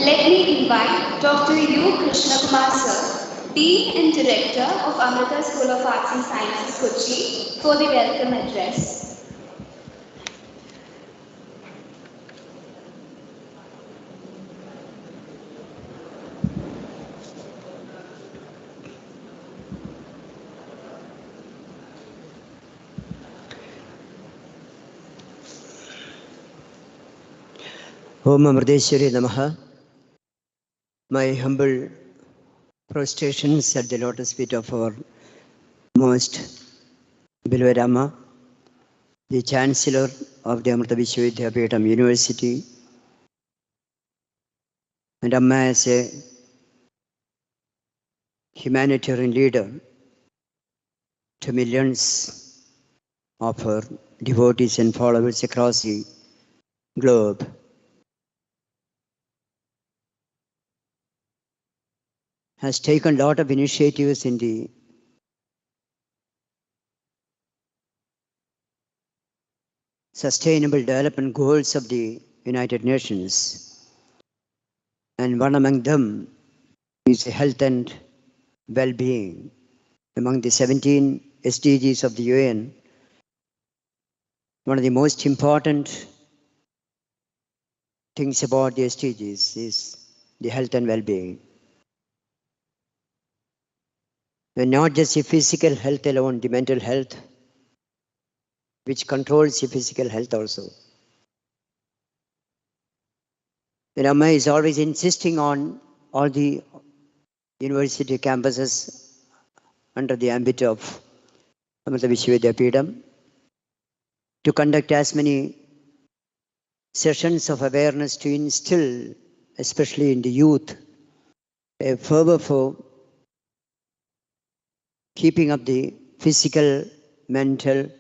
Let me invite Dr. U. Krishnakumar Sir, Dean and Director of Amrita School of Arts and Sciences, Kochi, for the welcome address. Om Amriteshwari Namaha. My humble prostrations at the lotus feet of our most beloved Amma, the Chancellor of the Amrita Vishwavidyapeetham University, and Amma as a humanitarian leader to millions of her devotees and followers across the globe. Has taken a lot of initiatives in the Sustainable Development Goals of the United Nations. And one among them is health and well-being. Among the 17 SDGs of the UN, one of the most important things about the SDGs is the health and well-being. And not just the physical health alone, the mental health, which controls the physical health also. And Amma is always insisting on all the university campuses under the ambit of Amrita Vishwavidyapeetham to conduct as many sessions of awareness to instill, especially in the youth, a fervor for keeping up the physical, mental,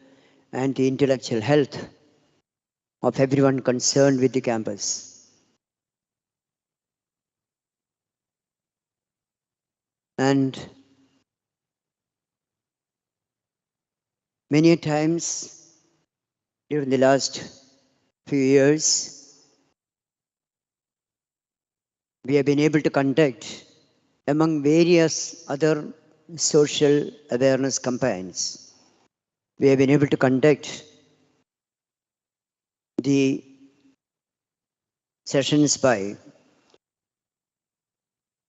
and the intellectual health of everyone concerned with the campus. And many times during the last few years, we have been able to conduct, among various other social awareness campaigns, we have been able to conduct the sessions by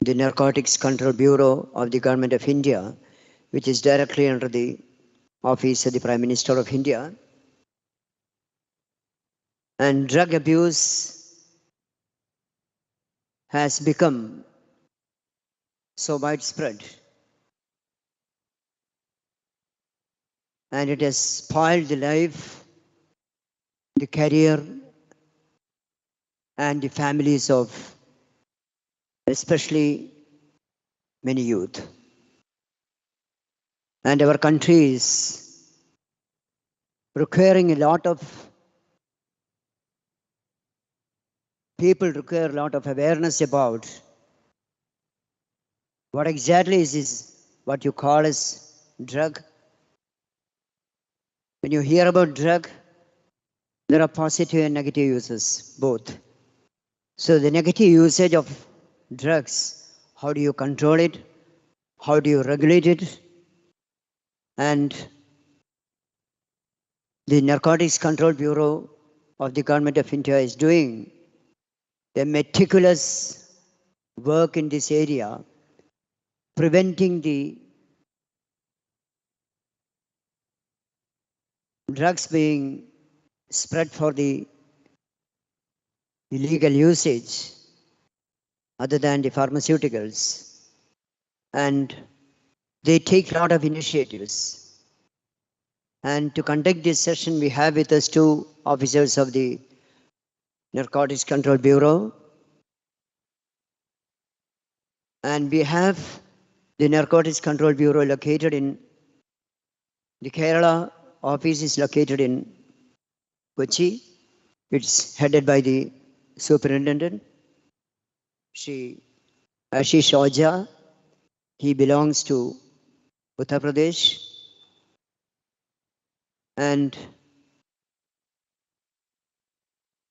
the Narcotics Control Bureau of the Government of India, which is directly under the office of the Prime Minister of India. And drug abuse has become so widespread, and it has spoiled the life, the career, and the families of especially many youth. And our country is requiring a lot of people require a lot of awareness about what exactly is what you call as drug. When you hear about drug, there are positive and negative uses, both. So the negative usage of drugs, how do you control it? How do you regulate it? And the Narcotics Control Bureau of the Government of India is doing a meticulous work in this area, preventing the drugs being spread for the illegal usage other than the pharmaceuticals. And they take a lot of initiatives. And to conduct this session, we have with us two officers of the Narcotics Control Bureau. And we have the Narcotics Control Bureau located in the Kerala office is located in Kochi. It's headed by the Superintendent, Shri Ashish Ojha. He belongs to Uttar Pradesh. And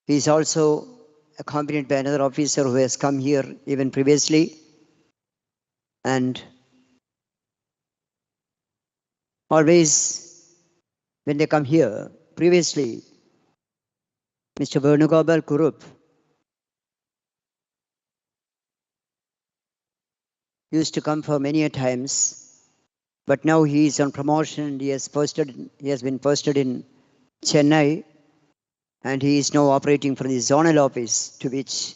he is also accompanied by another officer who has come here even previously. And always when they come here, previously, Mr. Venugopal Kurup used to come for many a times, but now he is on promotion. He has been posted in Chennai, and he is now operating from the zonal office, to which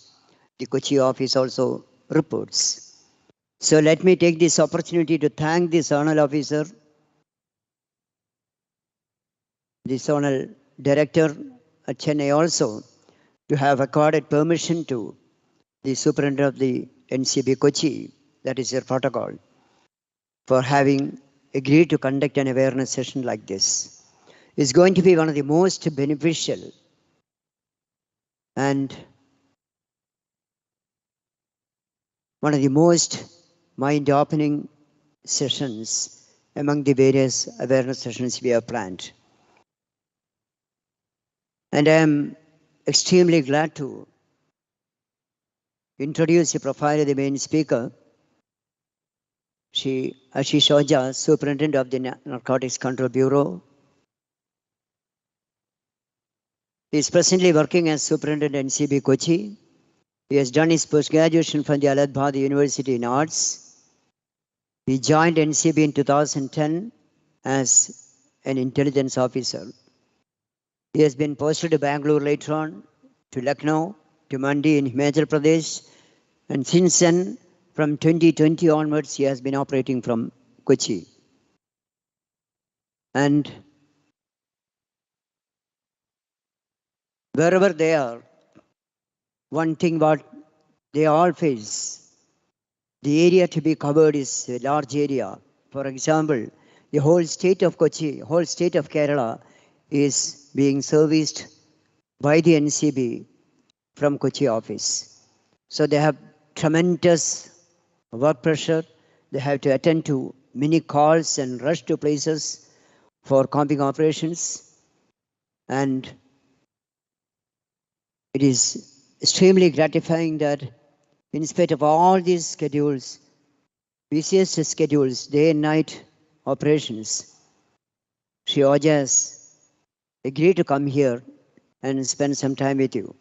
the Kochi office also reports. So let me take this opportunity to thank the zonal officer, the zonal director at Chennai also, to have accorded permission to the superintendent of the NCB Kochi, that is your protocol, for having agreed to conduct an awareness session like this. It's going to be one of the most beneficial and one of the most mind-opening sessions among the various awareness sessions we have planned. And I am extremely glad to introduce the profile of the main speaker, Ashish Oja, Superintendent of the Narcotics Control Bureau. He is presently working as Superintendent NCB Kochi. He has done his post-graduation from the Allahabad University in Arts. He joined NCB in 2010 as an intelligence officer. He has been posted to Bangalore later on, to Lucknow, to Mandi in Himachal Pradesh, and since then, from 2020 onwards, he has been operating from Kochi. And wherever they are, one thing what they all face, the area to be covered is a large area. For example, the whole state of Kochi, whole state of Kerala is being serviced by the NCB from Kochi office. So they have tremendous work pressure. They have to attend to many calls and rush to places for combing operations. And it is extremely gratifying that in spite of all these schedules, busiest schedules, day and night operations, Shri Oja has agreed to come here and spend some time with you.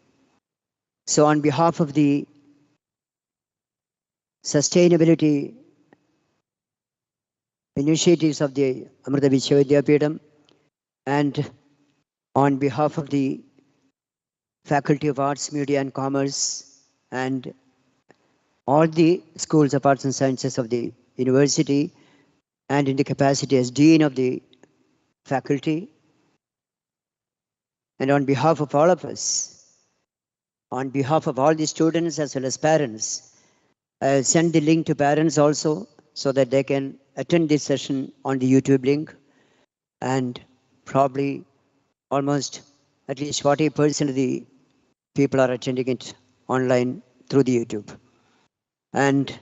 So on behalf of the sustainability initiatives of the Amrita Vishwavidyapitham and on behalf of the Faculty of Arts, Media and Commerce and all the schools of arts and sciences of the university, and in the capacity as Dean of the faculty, and on behalf of all of us, on behalf of all the students as well as parents, I'll send the link to parents also so that they can attend this session on the YouTube link, and probably almost at least 40% of the people are attending it online through the YouTube. And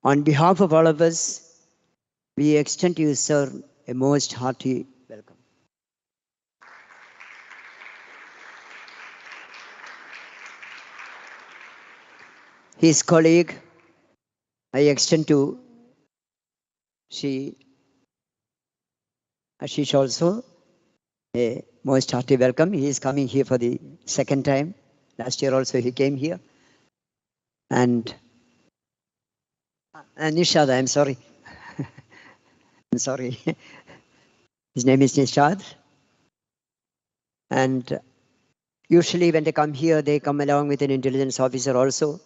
on behalf of all of us, we extend to you, sir, a most hearty welcome. His colleague, I extend to Shri Ashish also a most hearty welcome. He is coming here for the second time. Last year also he came here. And Nishad, I'm sorry. I'm sorry. His name is Nishad. And usually when they come here, they come along with an intelligence officer also.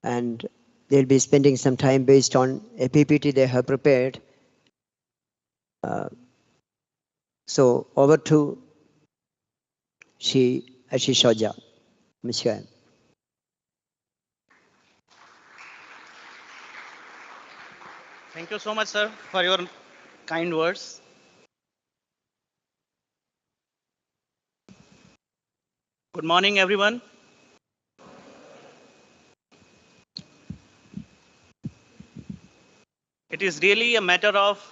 And they'll be spending some time based on a PPT they have prepared. So over to Shri Ashish Oja. Monsieur. Thank you so much, sir, for your kind words. Good morning, everyone. It is really a matter of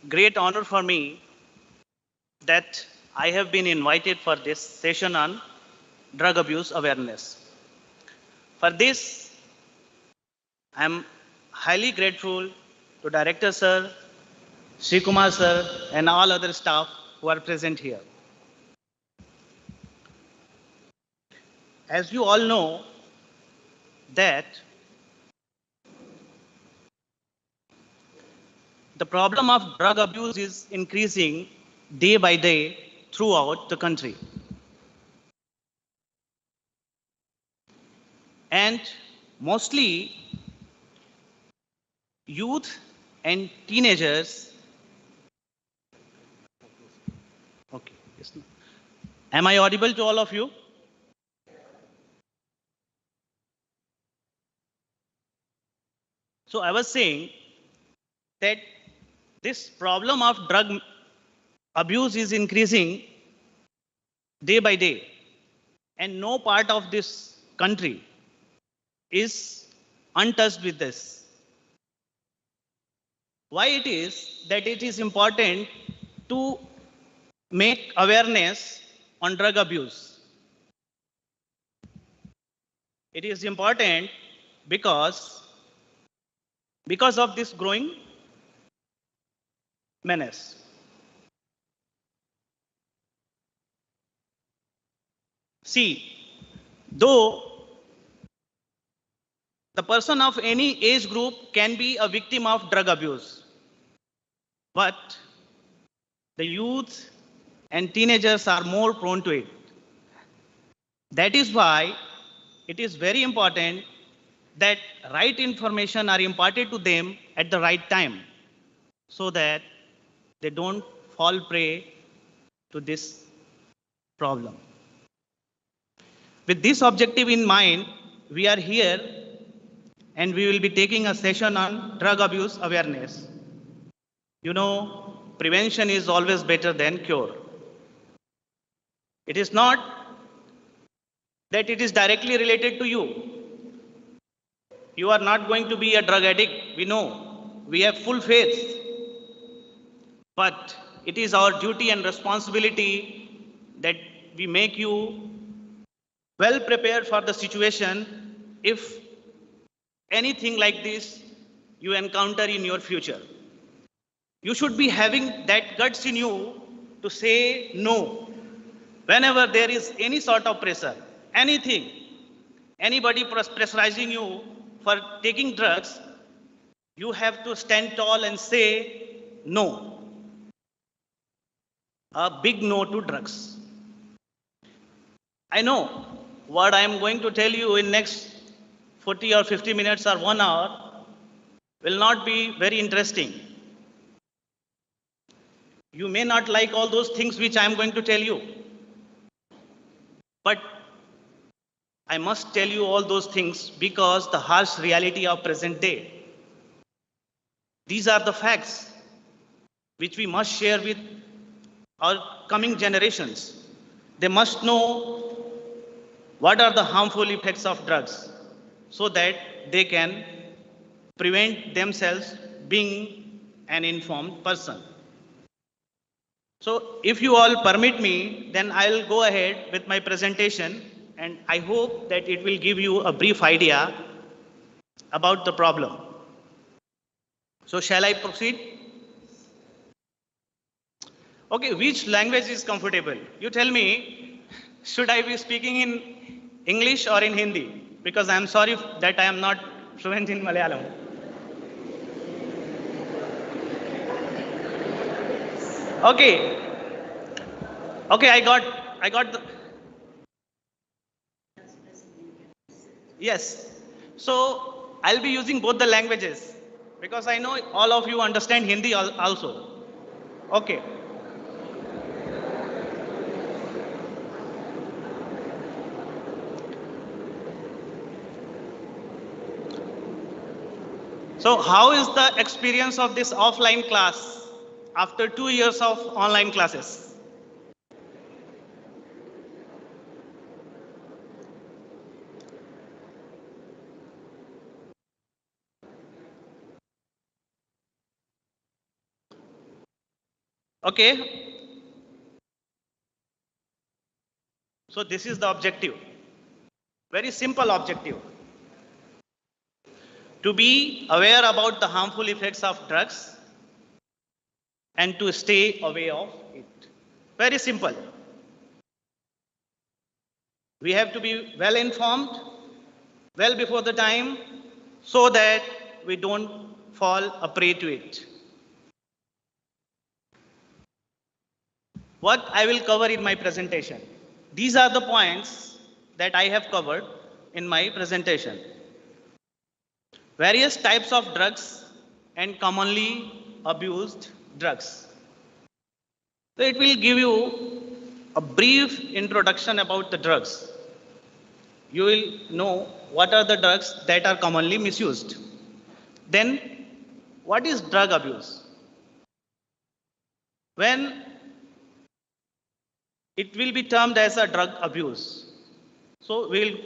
great honor for me that I have been invited for this session on drug abuse awareness. For this, I am highly grateful to Director Sir, Sri Kumar Sir, and all other staff who are present here. As you all know, that the problem of drug abuse is increasing day by day throughout the country. And mostly youth and teenagers. Okay. Yes. Am I audible to all of you? So I was saying that this problem of drug abuse is increasing day by day, and no part of this country is untouched with this. Why it is that it is important to make awareness on drug abuse? It is important because of this growing menace. See, though the person of any age group can be a victim of drug abuse, but the youth and teenagers are more prone to it. That is why it is very important that right information are imparted to them at the right time so that they don't fall prey to this problem. With this objective in mind, we are here and we will be taking a session on drug abuse awareness. You know, prevention is always better than cure. It is not that it is directly related to you. You are not going to be a drug addict, we know. We have full faith. But it is our duty and responsibility that we make you well prepared for the situation if anything like this you encounter in your future. You should be having that guts in you to say no. Whenever there is any sort of pressure, anything, anybody pressurizing you for taking drugs, you have to stand tall and say no. A big no to drugs. I know what I am going to tell you in next 40 or 50 minutes or 1 hour will not be very interesting. You may not like all those things which I am going to tell you. But I must tell you all those things because the harsh reality of present day. These are the facts which we must share with our coming generations. They must know what are the harmful effects of drugs so that they can prevent themselves being an informed person. So if you all permit me, then I'll go ahead with my presentation and I hope that it will give you a brief idea about the problem. So shall I proceed? Okay, which language is comfortable? You tell me, should I be speaking in English or in Hindi? Because I'm sorry that I am not fluent in Malayalam. Okay. Okay, I got the. Yes. So I'll be using both the languages because I know all of you understand Hindi also. Okay. So how is the experience of this offline class after 2 years of online classes? Okay. So this is the objective. Very simple objective. to be aware about the harmful effects of drugs and to stay away of it. Very simple. We have to be well informed, well before the time, so that we don't fall a prey to it. What I will cover in my presentation. These are the points that I have covered in my presentation. Various types of drugs and commonly abused drugs. So it will give you a brief introduction about the drugs. You will know what are the drugs that are commonly misused. Then, what is drug abuse? When it will be termed as a drug abuse. So we'll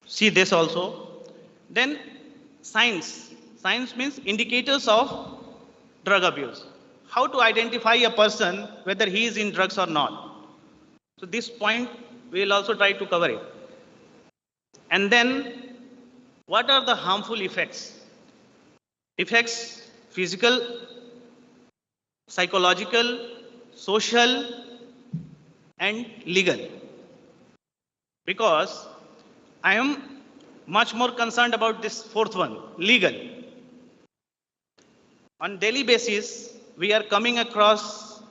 see this also. Then signs. Signs means indicators of drug abuse. How to identify a person whether he is in drugs or not. So this point we will also try to cover it. And then what are the harmful effects? Effects physical, psychological, social, and legal. Because I am much more concerned about this fourth one, legal. On daily basis, we are coming across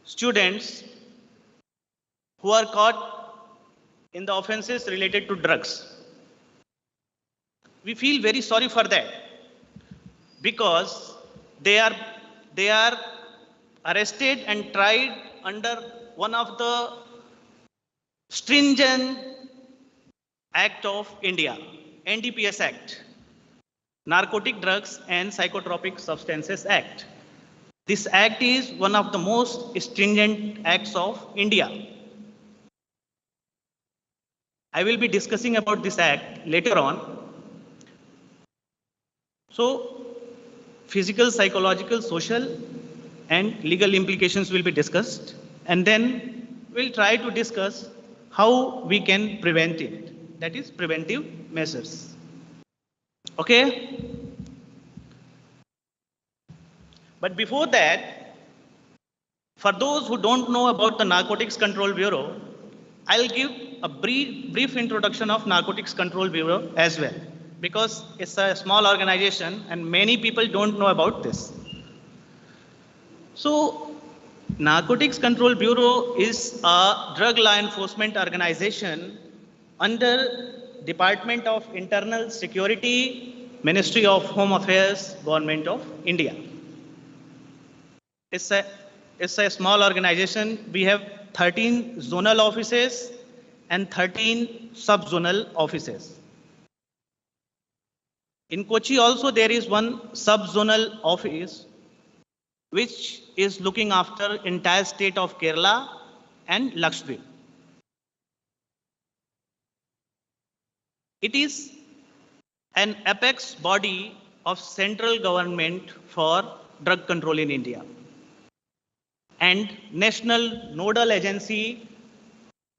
students who are caught in the offenses related to drugs. We feel very sorry for that because they are arrested and tried under one of the stringent act of India, NDPS Act, Narcotic Drugs and Psychotropic Substances Act. This act is one of the most stringent acts of India. I will be discussing about this act later on. So, physical, psychological, social, and legal implications will be discussed. And then we'll try to discuss how we can prevent it. That is preventive measures. Okay? But before that, for those who don't know about the Narcotics Control Bureau, I'll give a brief introduction of Narcotics Control Bureau as well, because it's a small organization and many people don't know about this. So, Narcotics Control Bureau is a drug law enforcement organization under Department of Internal Security, Ministry of Home Affairs, Government of India. It's a small organization. We have 13 zonal offices and 13 sub-zonal offices. In Kochi also there is one sub-zonal office which is looking after entire state of Kerala and Lakshadweep. It is an apex body of central government for drug control in India and national nodal agency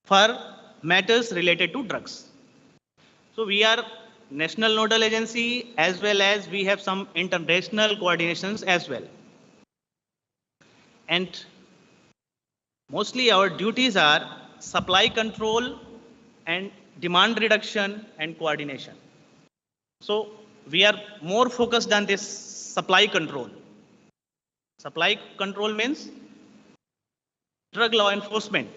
for matters related to drugs. So we are national nodal agency as well as we have some international coordinations as well. And mostly our duties are supply control and demand reduction and coordination. So we are more focused on this supply control. Supply control means drug law enforcement,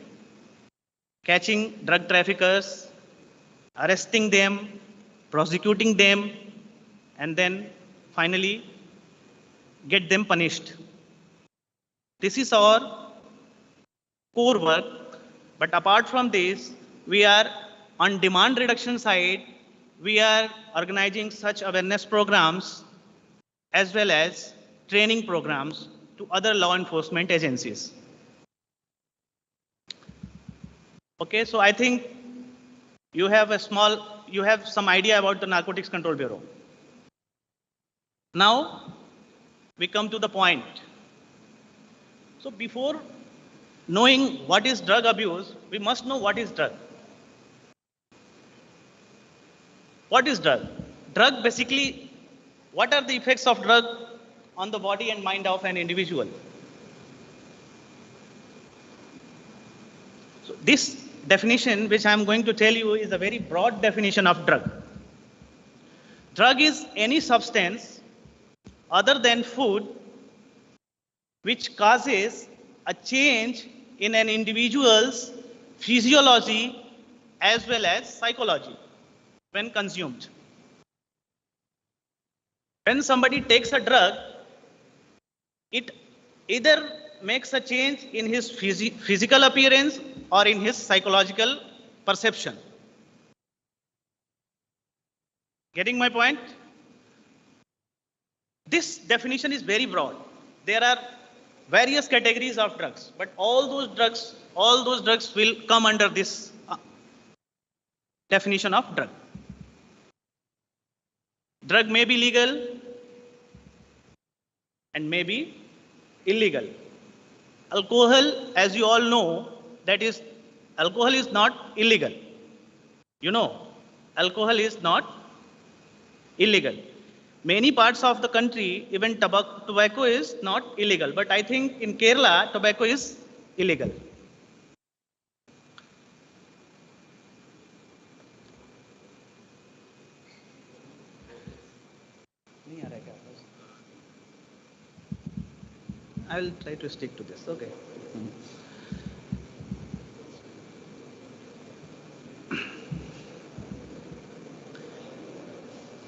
catching drug traffickers, arresting them, prosecuting them, and then finally get them punished. This is our core work, but apart from this, we are on demand reduction side, we are organizing such awareness programs as well as training programs to other law enforcement agencies. Okay, so I think you have some idea about the Narcotics Control Bureau. Now, we come to the point. So before knowing what is drug abuse, we must know what is drug. What is drug? drug basically, what are the effects of drug on the body and mind of an individual? So this definition which I am going to tell you is a very broad definition of drug. Drug is any substance other than food which causes a change in an individual's physiology as well as psychology when consumed. When somebody takes a drug, it either makes a change in his physical appearance or in his psychological perception. Getting my point? This definition is very broad. There are various categories of drugs, but all those drugs will come under this definition of drug. Drug may be legal and may be illegal. Alcohol, as you all know, alcohol is not illegal. You know, alcohol is not illegal. Many parts of the country, even tobacco is not illegal. But I think in Kerala, tobacco is illegal. I will try to stick to this. Okay.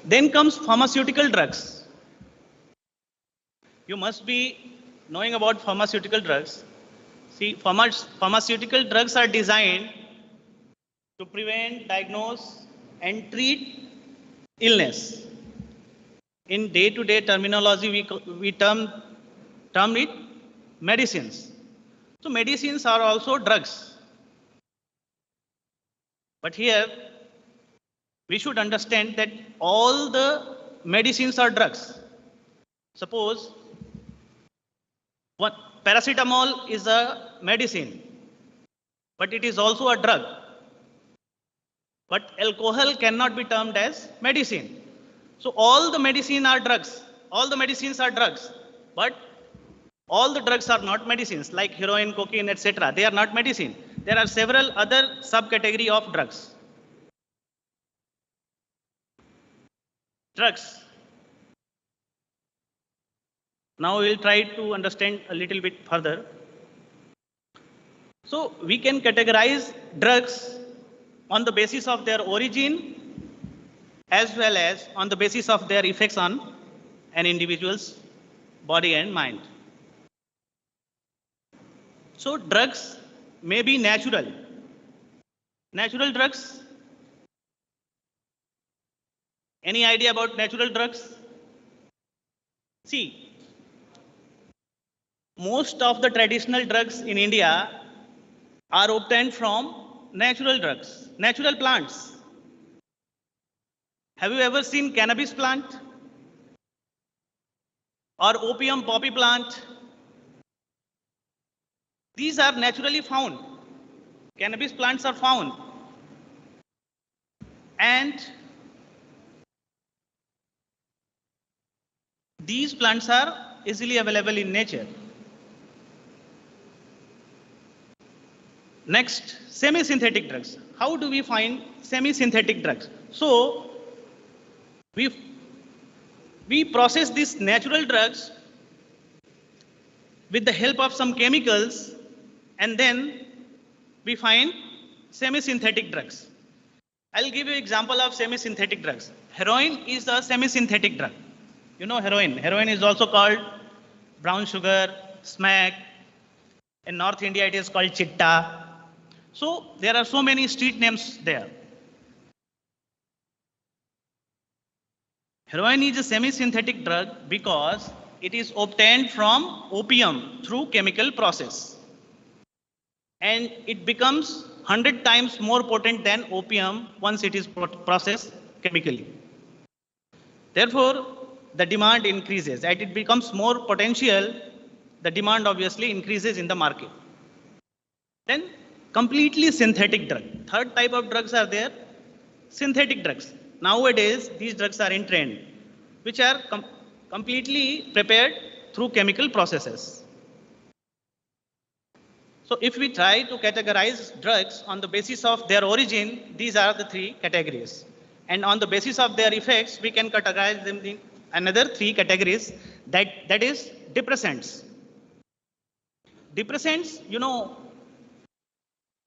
Then comes pharmaceutical drugs. You must be knowing about pharmaceutical drugs. See, pharmaceutical drugs are designed to prevent, diagnose, and treat illness. In day-to-day terminology, we term it medicines. So medicines are also drugs. But here, we should understand that all the medicines are drugs. Suppose paracetamol is a medicine, but it is also a drug. But alcohol cannot be termed as medicine. So all the medicine are drugs. All the medicines are drugs. But all the drugs are not medicines, like heroin, cocaine, etc. They are not medicine. There are several other subcategories of drugs. Drugs. Now we will try to understand a little bit further. So we can categorize drugs on the basis of their origin as well as on the basis of their effects on an individual's body and mind. So drugs may be natural. Natural drugs. Any idea about natural drugs? See, most of the traditional drugs in India are obtained from natural drugs, natural plants. Have you ever seen cannabis plant? Or opium poppy plant? These are naturally found. Cannabis plants are found. And these plants are easily available in nature. Next, semi-synthetic drugs. How do we find semi-synthetic drugs? So, we process these natural drugs with the help of some chemicals, and then we find semi-synthetic drugs. I'll give you an example of semi-synthetic drugs. Heroin is a semi-synthetic drug. You know heroin. Heroin is also called brown sugar, smack. In North India, it is called chitta. So there are so many street names there. Heroin is a semi-synthetic drug because it is obtained from opium through chemical process. And it becomes 100 times more potent than opium once it is processed chemically. Therefore, the demand increases. As it becomes more potential, the demand obviously increases in the market. Then, completely synthetic drug. Third type of drugs are there, synthetic drugs. nowadays these drugs are in trend, which are completely prepared through chemical processes. So if we try to categorize drugs on the basis of their origin, these are the three categories. And on the basis of their effects, we can categorize them in another three categories, that is depressants. Depressants,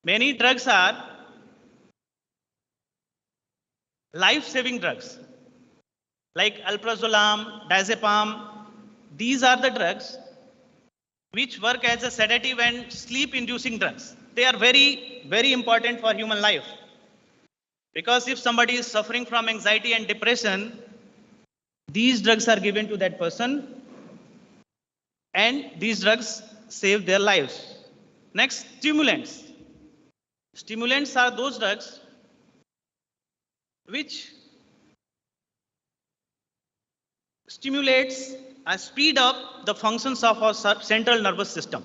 many drugs are life-saving drugs like alprazolam, diazepam. These are the drugs which work as a sedative and sleep-inducing drugs. They are very, very important for human life. Because if somebody is suffering from anxiety and depression, these drugs are given to that person, and these drugs save their lives. Next, stimulants. Stimulants are those drugs which stimulates and speed up the functions of our central nervous system.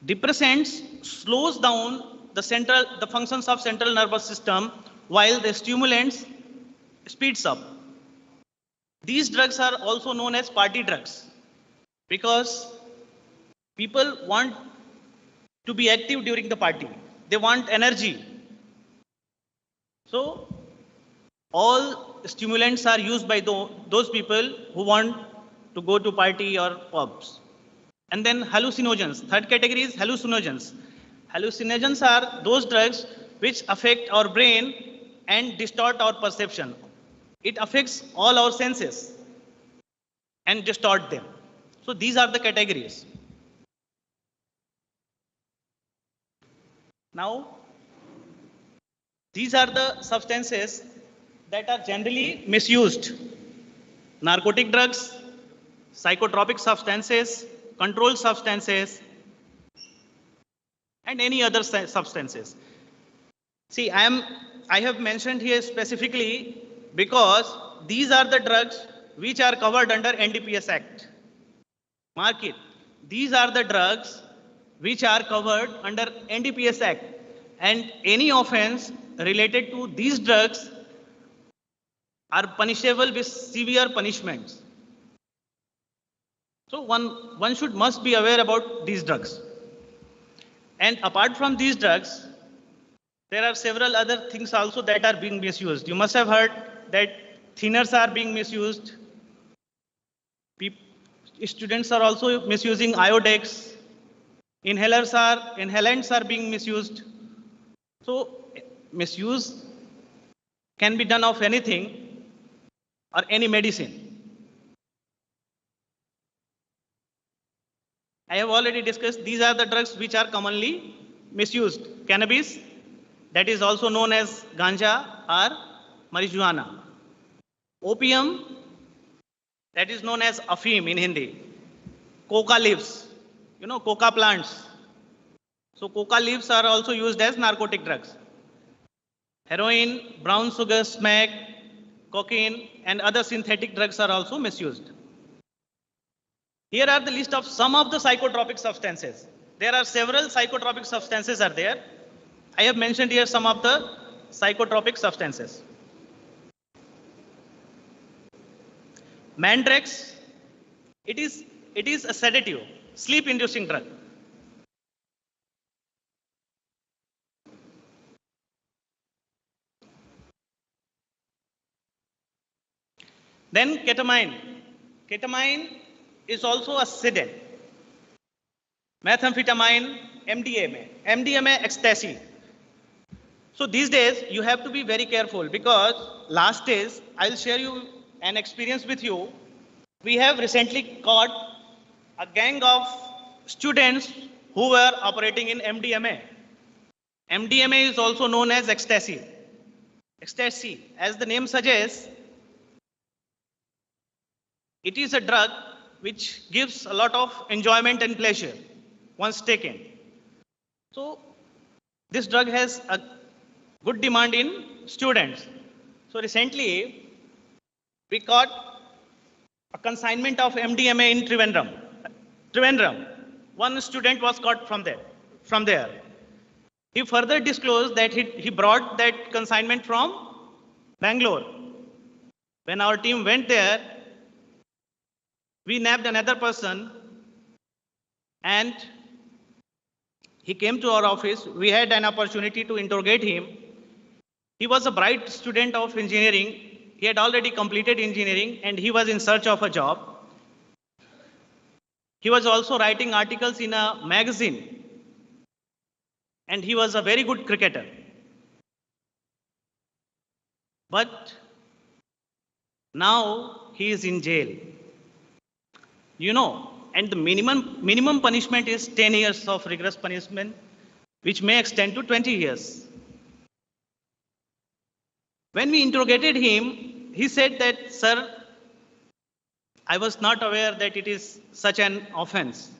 Depressants slows down the functions of central nervous system, while the stimulants speeds up. These drugs are also known as party drugs because people want to be active during the party. They want energy. So all stimulants are used by those people who want to go to party or pubs. And then hallucinogens. Third category is hallucinogens. Hallucinogens are those drugs which affect our brain and distort our perception. It affects all our senses and distort them. So these are the categories. Now, these are the substances that are generally misused. Narcotic drugs, psychotropic substances, controlled substances, and any other substances. See, I have mentioned here specifically because these are the drugs which are covered under NDPS Act. Mark it. These are the drugs which are covered under NDPS Act, and any offense related to these drugs are punishable with severe punishments. So one must be aware about these drugs. And apart from these drugs, there are several other things also that are being misused. You must have heard that thinners are being misused. Students are also misusing iodex. Inhalants are being misused. So misuse can be done of anything or any medicine. I have already discussed these are the drugs which are commonly misused. Cannabis, that is also known as ganja or marijuana. Opium, that is known as afim in Hindi. Coca leaves, coca plants. So coca leaves are also used as narcotic drugs. Heroin, brown sugar, smack, cocaine, and other synthetic drugs are also misused. Here are the list of some of the psychotropic substances. There are several psychotropic substances are there. I have mentioned here some of the psychotropic substances. Mandrax, it is a sedative, sleep-inducing drug. Then ketamine. Ketamine is also a sedative. Methamphetamine, MDMA ecstasy. So these days you have to be very careful because last days I'll share you an experience with you. We have recently caught a gang of students who were operating in MDMA. MDMA is also known as ecstasy. Ecstasy, as the name suggests, it is a drug which gives a lot of enjoyment and pleasure once taken. So this drug has a good demand in students. So recently we caught a consignment of MDMA in Trivandrum. One student was caught from there. He further disclosed that he brought that consignment from Bangalore. When our team went there, we nabbed another person and he came to our office. We had an opportunity to interrogate him. He was a bright student of engineering. He had already completed engineering and he was in search of a job. He was also writing articles in a magazine and he was a very good cricketer. But now he is in jail. And the minimum punishment is 10 years of rigorous punishment, which may extend to 20 years. When we interrogated him, he said that, sir, I was not aware that it is such an offense.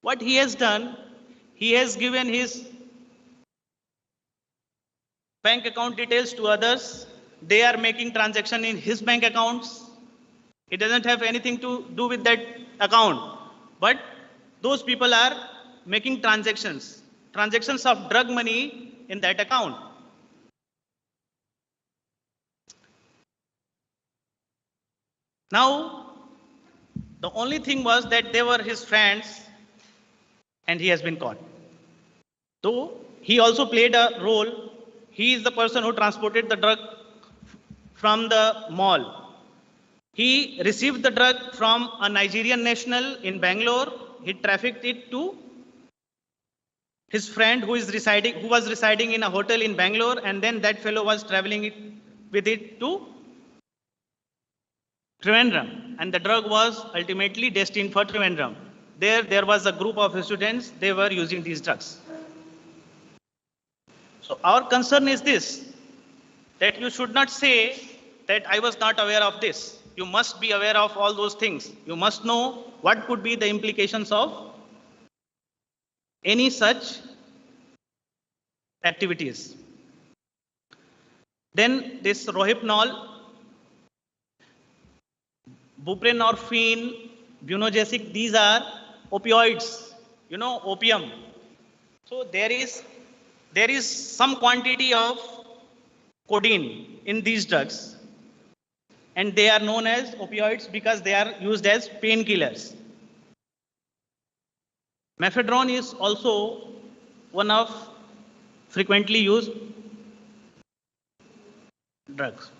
What he has done, he has given his bank account details to others. They are making transaction in his bank accounts. It doesn't have anything to do with that account. But those people are making transactions of drug money in that account. Now, the only thing was that they were his friends and he has been caught. Though he also played a role, he is the person who transported the drug from the mall. He received the drug from a Nigerian national in Bangalore. He trafficked it to his friend who was residing in a hotel in Bangalore, and then that fellow was traveling with it to Trivandrum, and the drug was ultimately destined for Trivandrum. There was a group of students, they were using these drugs. So our concern is this, that you should not say that I was not aware of this. You must be aware of all those things. You must know what could be the implications of any such activities. Then this Rohypnol, buprenorphine, bunogesic, these are opioids, opium. So there is some quantity of codeine in these drugs, and they are known as opioids because they are used as painkillers. Mephedrone is also one of frequently used drugs.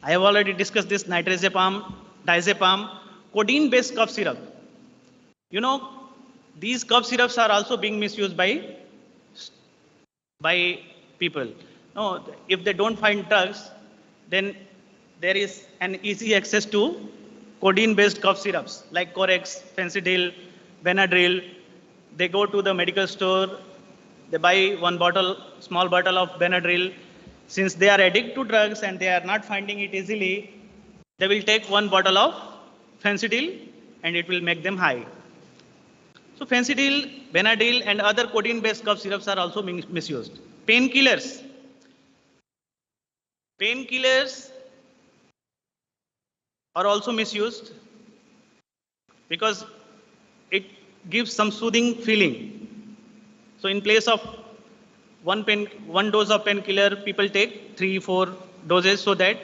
I have already discussed this nitrazepam, diazepam, codeine-based cough syrup. These cough syrups are also being misused by people. No, if they don't find drugs, then there is an easy access to codeine-based cough syrups like Corex, Fencidil, Benadryl. They go to the medical store, they buy small bottle of Benadryl. Since they are addicted to drugs and they are not finding it easily, they will take one bottle of Fencidil and it will make them high. So Fencidil, Benadryl and other codeine-based cough syrups are also being misused. Painkillers are also misused because it gives some soothing feeling. So in place of one dose of painkiller, people take 3-4 doses so that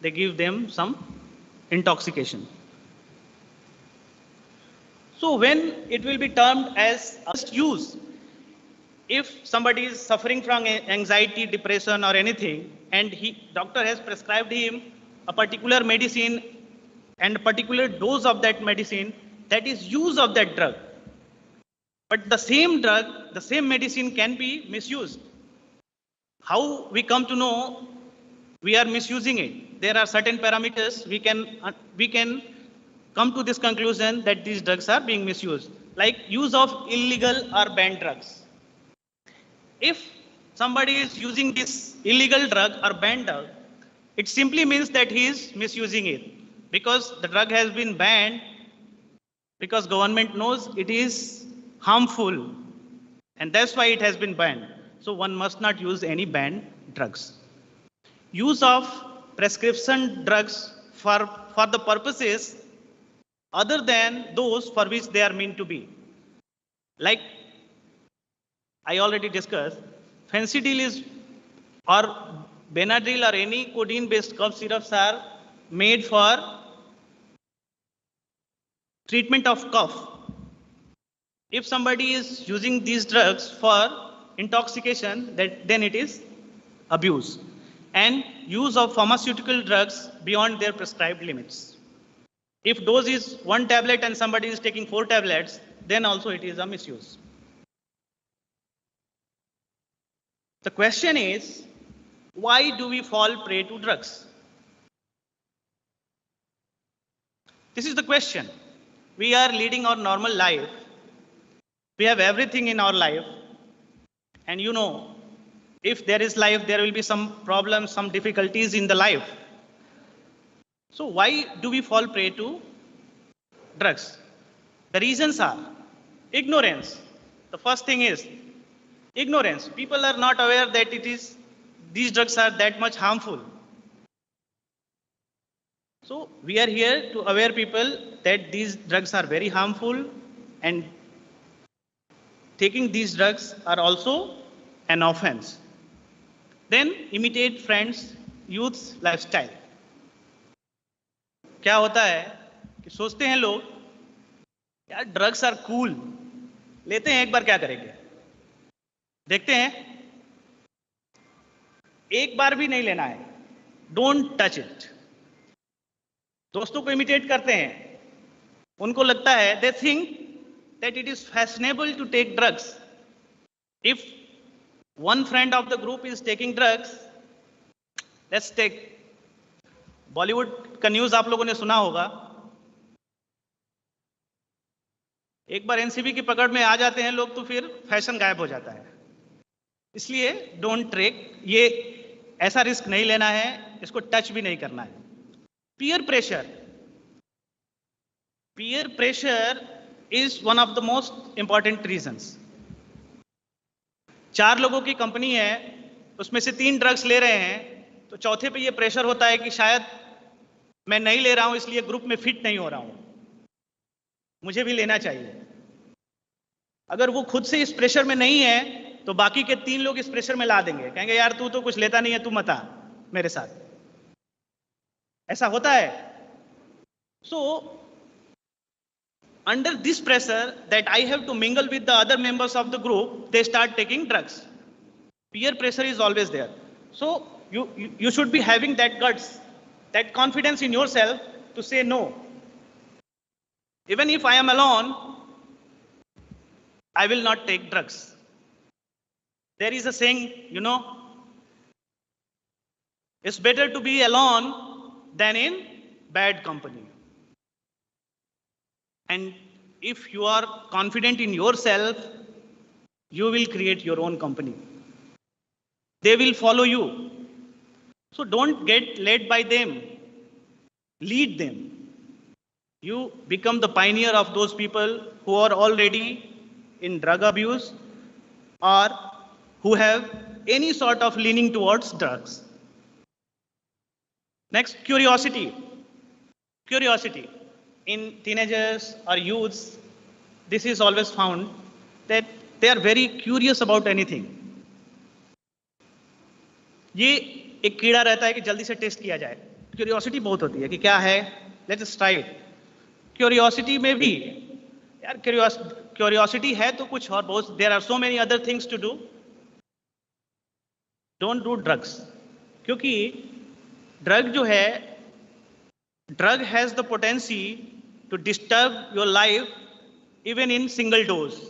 they give them some intoxication. So when it will be termed as use, if somebody is suffering from anxiety, depression or anything, and doctor has prescribed him a particular medicine and a particular dose of that medicine, that is use of that drug. But the same drug, the same medicine can be misused. How we come to know we are misusing it? There are certain parameters we can come to this conclusion that these drugs are being misused, like use of illegal or banned drugs. If somebody is using this illegal drug or banned drug, it simply means that he is misusing it because the drug has been banned because government knows it is harmful and that's why it has been banned. So one must not use any banned drugs. Use of prescription drugs for the purposes other than those for which they are meant to be. Like I already discussed, Fencidil or Benadryl or any codeine-based cough syrups are made for treatment of cough. If somebody is using these drugs for intoxication, then it is abuse and use of pharmaceutical drugs beyond their prescribed limits. If dose is 1 tablet and somebody is taking 4 tablets, then also it is a misuse. The question is, why do we fall prey to drugs? This is the question. We are leading our normal life. We have everything in our life. And you know, if there is life, there will be some problems, some difficulties in the life. So why do we fall prey to drugs? The reasons are ignorance. The first thing is ignorance. People are not aware that these drugs are that much harmful. So we are here to aware people that these drugs are very harmful, and taking these drugs are also an offense. Then imitate friends, youth's lifestyle. क्या होता है कि सोचते हैं लोग यार drugs are cool, लेते हैं एक बार क्या करेंगे, देखते हैं एक बार भी नहीं लेना है, डोंट टच इट. दोस्तों को इमिटेट करते हैं, उनको लगता है they think that it is fashionable to take drugs. If one friend of the group is taking drugs, let's take Bollywood का न्यूज आप लोगों ने सुना होगा. एक बार एनसीबी की पकड़ में आ जाते हैं लोग तो फिर फैशन गायब हो जाता है. इसलिए डोंट टेक, ये ऐसा रिस्क नहीं लेना है, इसको टच भी नहीं करना है. Peer pressure. Peer pressure is one of the most important reasons. 4 लोगों की कंपनी है, उसमें से 3 ड्रग्स ले रहे हैं, तो चौथे पे ये प्रेशर होता है कि शायद मैं नहीं ले रहा हूं इसलिए ग्रुप में फिट नहीं हो रहा हूं, मुझे भी लेना चाहिए. अगर वो खुद से इस प्रेशर में नहीं है तो बाकी के 3 लोग इस प्रेशर में ला देंगे, कहेंगे यार तू तो कुछ लेता नहीं है, तू मत आ मेरे साथ. ऐसा होता है. So under this pressure that I have to mingle with the other members of the group, they start taking drugs. Peer pressure is always there. So you should be having that guts, that confidence in yourself to say no. Even if I am alone, I will not take drugs. There is a saying, you know, it's better to be alone than in bad company. And if you are confident in yourself, you will create your own company. They will follow you. So don't get led by them. Lead them. You become the pioneer of those people who are already in drug abuse or who have any sort of leaning towards drugs. Next, curiosity. Curiosity. In teenagers or youths, this is always found that they are very curious about anything. ये एक कीड़ा रहता है कि जल्दी से test किया जाए. क्यूरियोसिटी बहुत होती है कि क्या है, लेट्स ट्राई इट. क्यूरियोसिटी में भी यार क्यूरियोसिटी है तो कुछ और बहुत, there are so many other things to do. Don't do drugs, क्योंकि ड्रग जो है, drug has the potency to disturb your life even in single dose.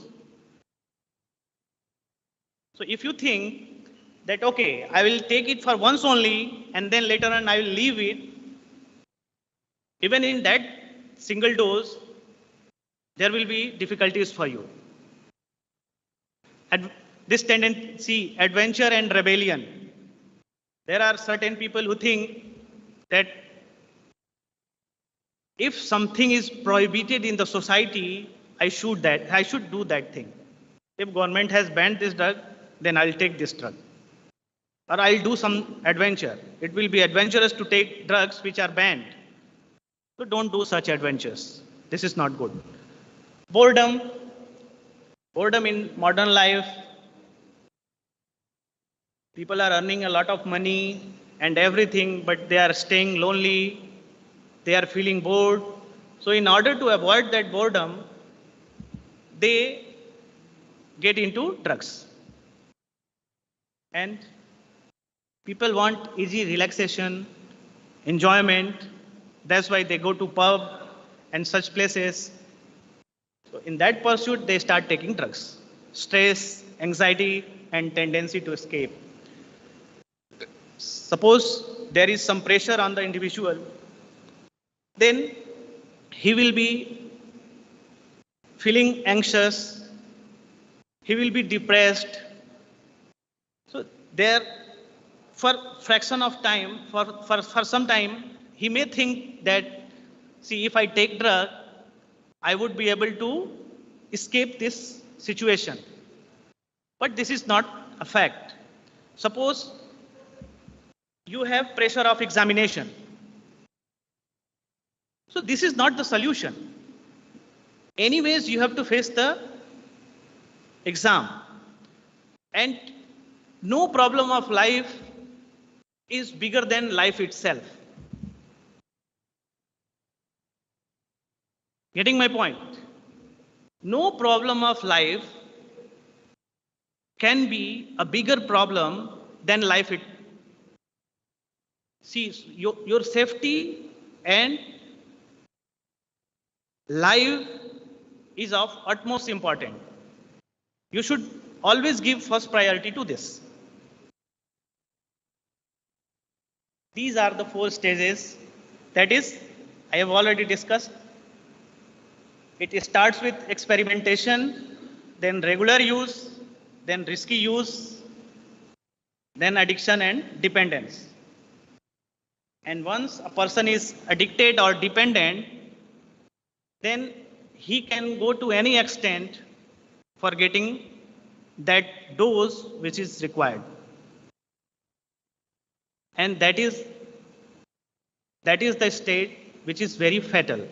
So if you think that okay, I will take it for once only and then later on I will leave it, even in that single dose, there will be difficulties for you. And this tendency, adventure and rebellion. There are certain people who think that if something is prohibited in the society, I should do that thing. If government has banned this drug, then I'll take this drug. Or I'll do some adventure. It will be adventurous to take drugs which are banned. So don't do such adventures. This is not good. Boredom. Boredom in modern life. People are earning a lot of money. and everything, but they are staying lonely, they are feeling bored. So in order to avoid that boredom, they get into drugs. And people want easy relaxation, enjoyment. That's why they go to pub and such places. So in that pursuit, they start taking drugs. Stress, anxiety, and tendency to escape. Suppose there is some pressure on the individual, then he will be feeling anxious, he will be depressed. So there, for fraction of time, for some time, he may think that, see, if I take drug, I would be able to escape this situation. But this is not a fact. Suppose you have pressure of examination. So this is not the solution. Anyways, you have to face the exam. And no problem of life is bigger than life itself. Getting my point? No problem of life can be a bigger problem than life itself. See, your safety and life is of utmost importance. You should always give first priority to this. These are the 4 stages. That is, I have already discussed. It starts with experimentation, then regular use, then risky use, then addiction and dependence. And once a person is addicted or dependent, then he can go to any extent for getting that dose which is required. And that is the state which is very fatal.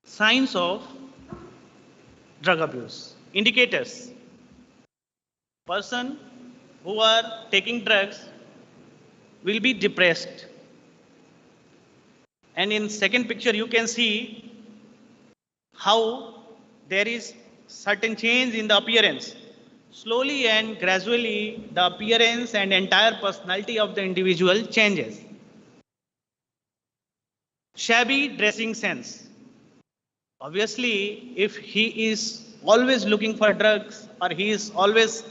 Signs of drug abuse. Indicators. Person who are taking drugs will be depressed. And in second picture, you can see how there is certain change in the appearance. Slowly and gradually, the appearance and entire personality of the individual changes. Shabby dressing sense. Obviously, if he is always looking for drugs, or he is always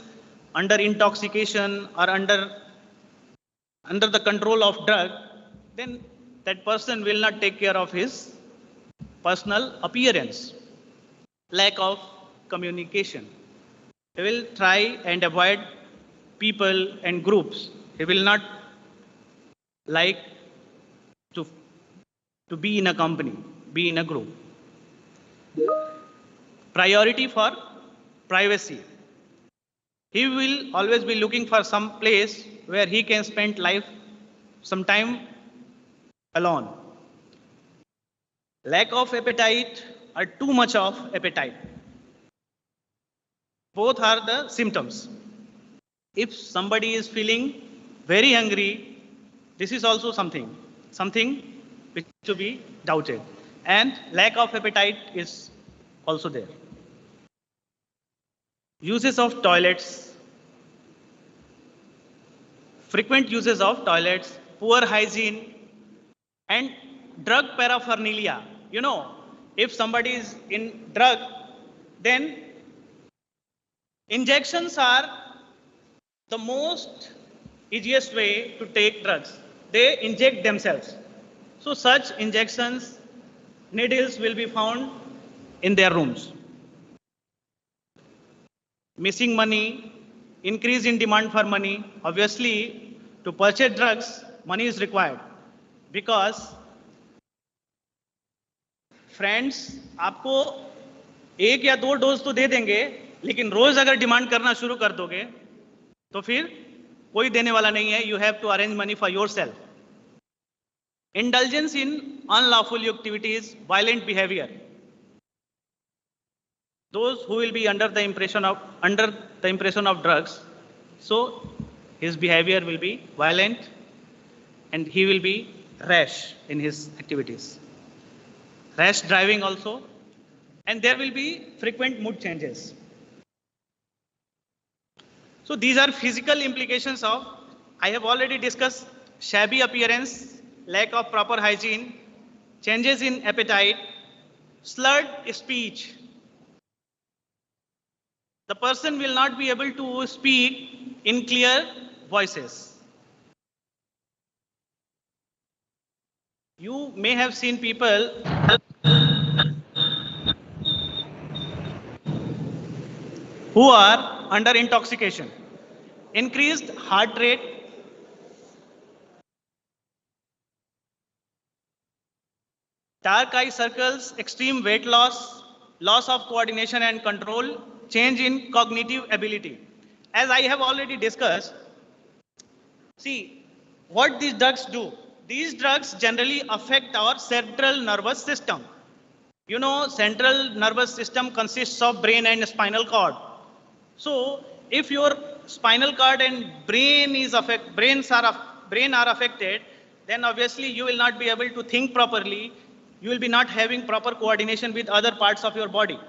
under intoxication or under the control of drug, then that person will not take care of his personal appearance. Lack of communication. He will try and avoid people and groups. He will not like to be in a company, be in a group. Priority for privacy. He will always be looking for some place where he can spend some time alone. Lack of appetite or too much of appetite. Both are the symptoms. If somebody is feeling very hungry, this is also something which to be doubted. And lack of appetite is also there. Uses of toilets. Frequent uses of toilets, poor hygiene, and drug paraphernalia. You know, if somebody is in drug, then injections are the most easiest way to take drugs. They inject themselves. So such injections, needles will be found in their rooms. Missing money, increase in demand for money. Obviously, to purchase drugs, money is required. Because friends आपको 1 या 2 dose तो दे देंगे, लेकिन रोज अगर demand करना शुरू कर दोगे तो फिर कोई देने वाला नहीं है. You have to arrange money for yourself. Indulgence in unlawful activities, violent behavior. those who will be under the impression of drugs, so his behavior will be violent and he will be rash in his activities. Rash driving also, and there will be frequent mood changes. So these are physical implications of, I have already discussed, shabby appearance, lack of proper hygiene, changes in appetite, slurred speech. The person will not be able to speak in clear voices. You may have seen people who are under intoxication, increased heart rate, dark eye circles, extreme weight loss, loss of coordination and control, change in cognitive ability. As I have already discussed, see what these drugs do. These drugs generally affect our central nervous system. You know, central nervous system consists of brain and spinal cord. So if your spinal cord and brain are affected, then obviously you will not be able to think properly. You will be not having proper coordination with other parts of your body.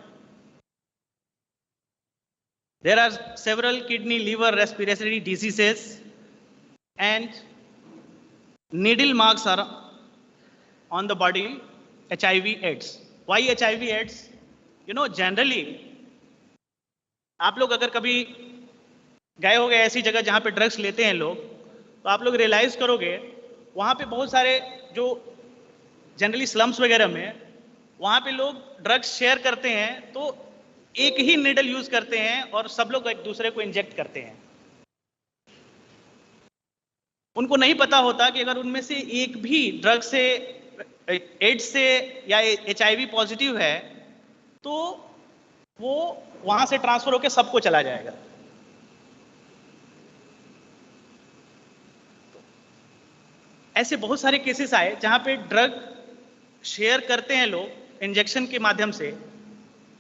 There are several kidney, liver, respiratory diseases, and needle marks are on the body, HIV/AIDS. Why HIV/AIDS? You know, generally, आप लोग अगर कभी गए होगे ऐसी जगह जहाँ पे ड्रग्स लेते हैं लोग, तो आप लोग रियलाइज करोगे वहाँ पे बहुत सारे जो जनरली स्लम्स वगैरह में वहाँ पे लोग ड्रग्स शेयर करते हैं, तो एक ही निडल यूज करते हैं और सब लोग एक दूसरे को इंजेक्ट करते हैं. उनको नहीं पता होता कि अगर उनमें से एक भी ड्रग से, एड्स से या HIV पॉजिटिव है, तो वो वहां से ट्रांसफर होकर सबको चला जाएगा. ऐसे बहुत सारे केसेस आए जहां पे ड्रग शेयर करते हैं लोग इंजेक्शन के माध्यम से,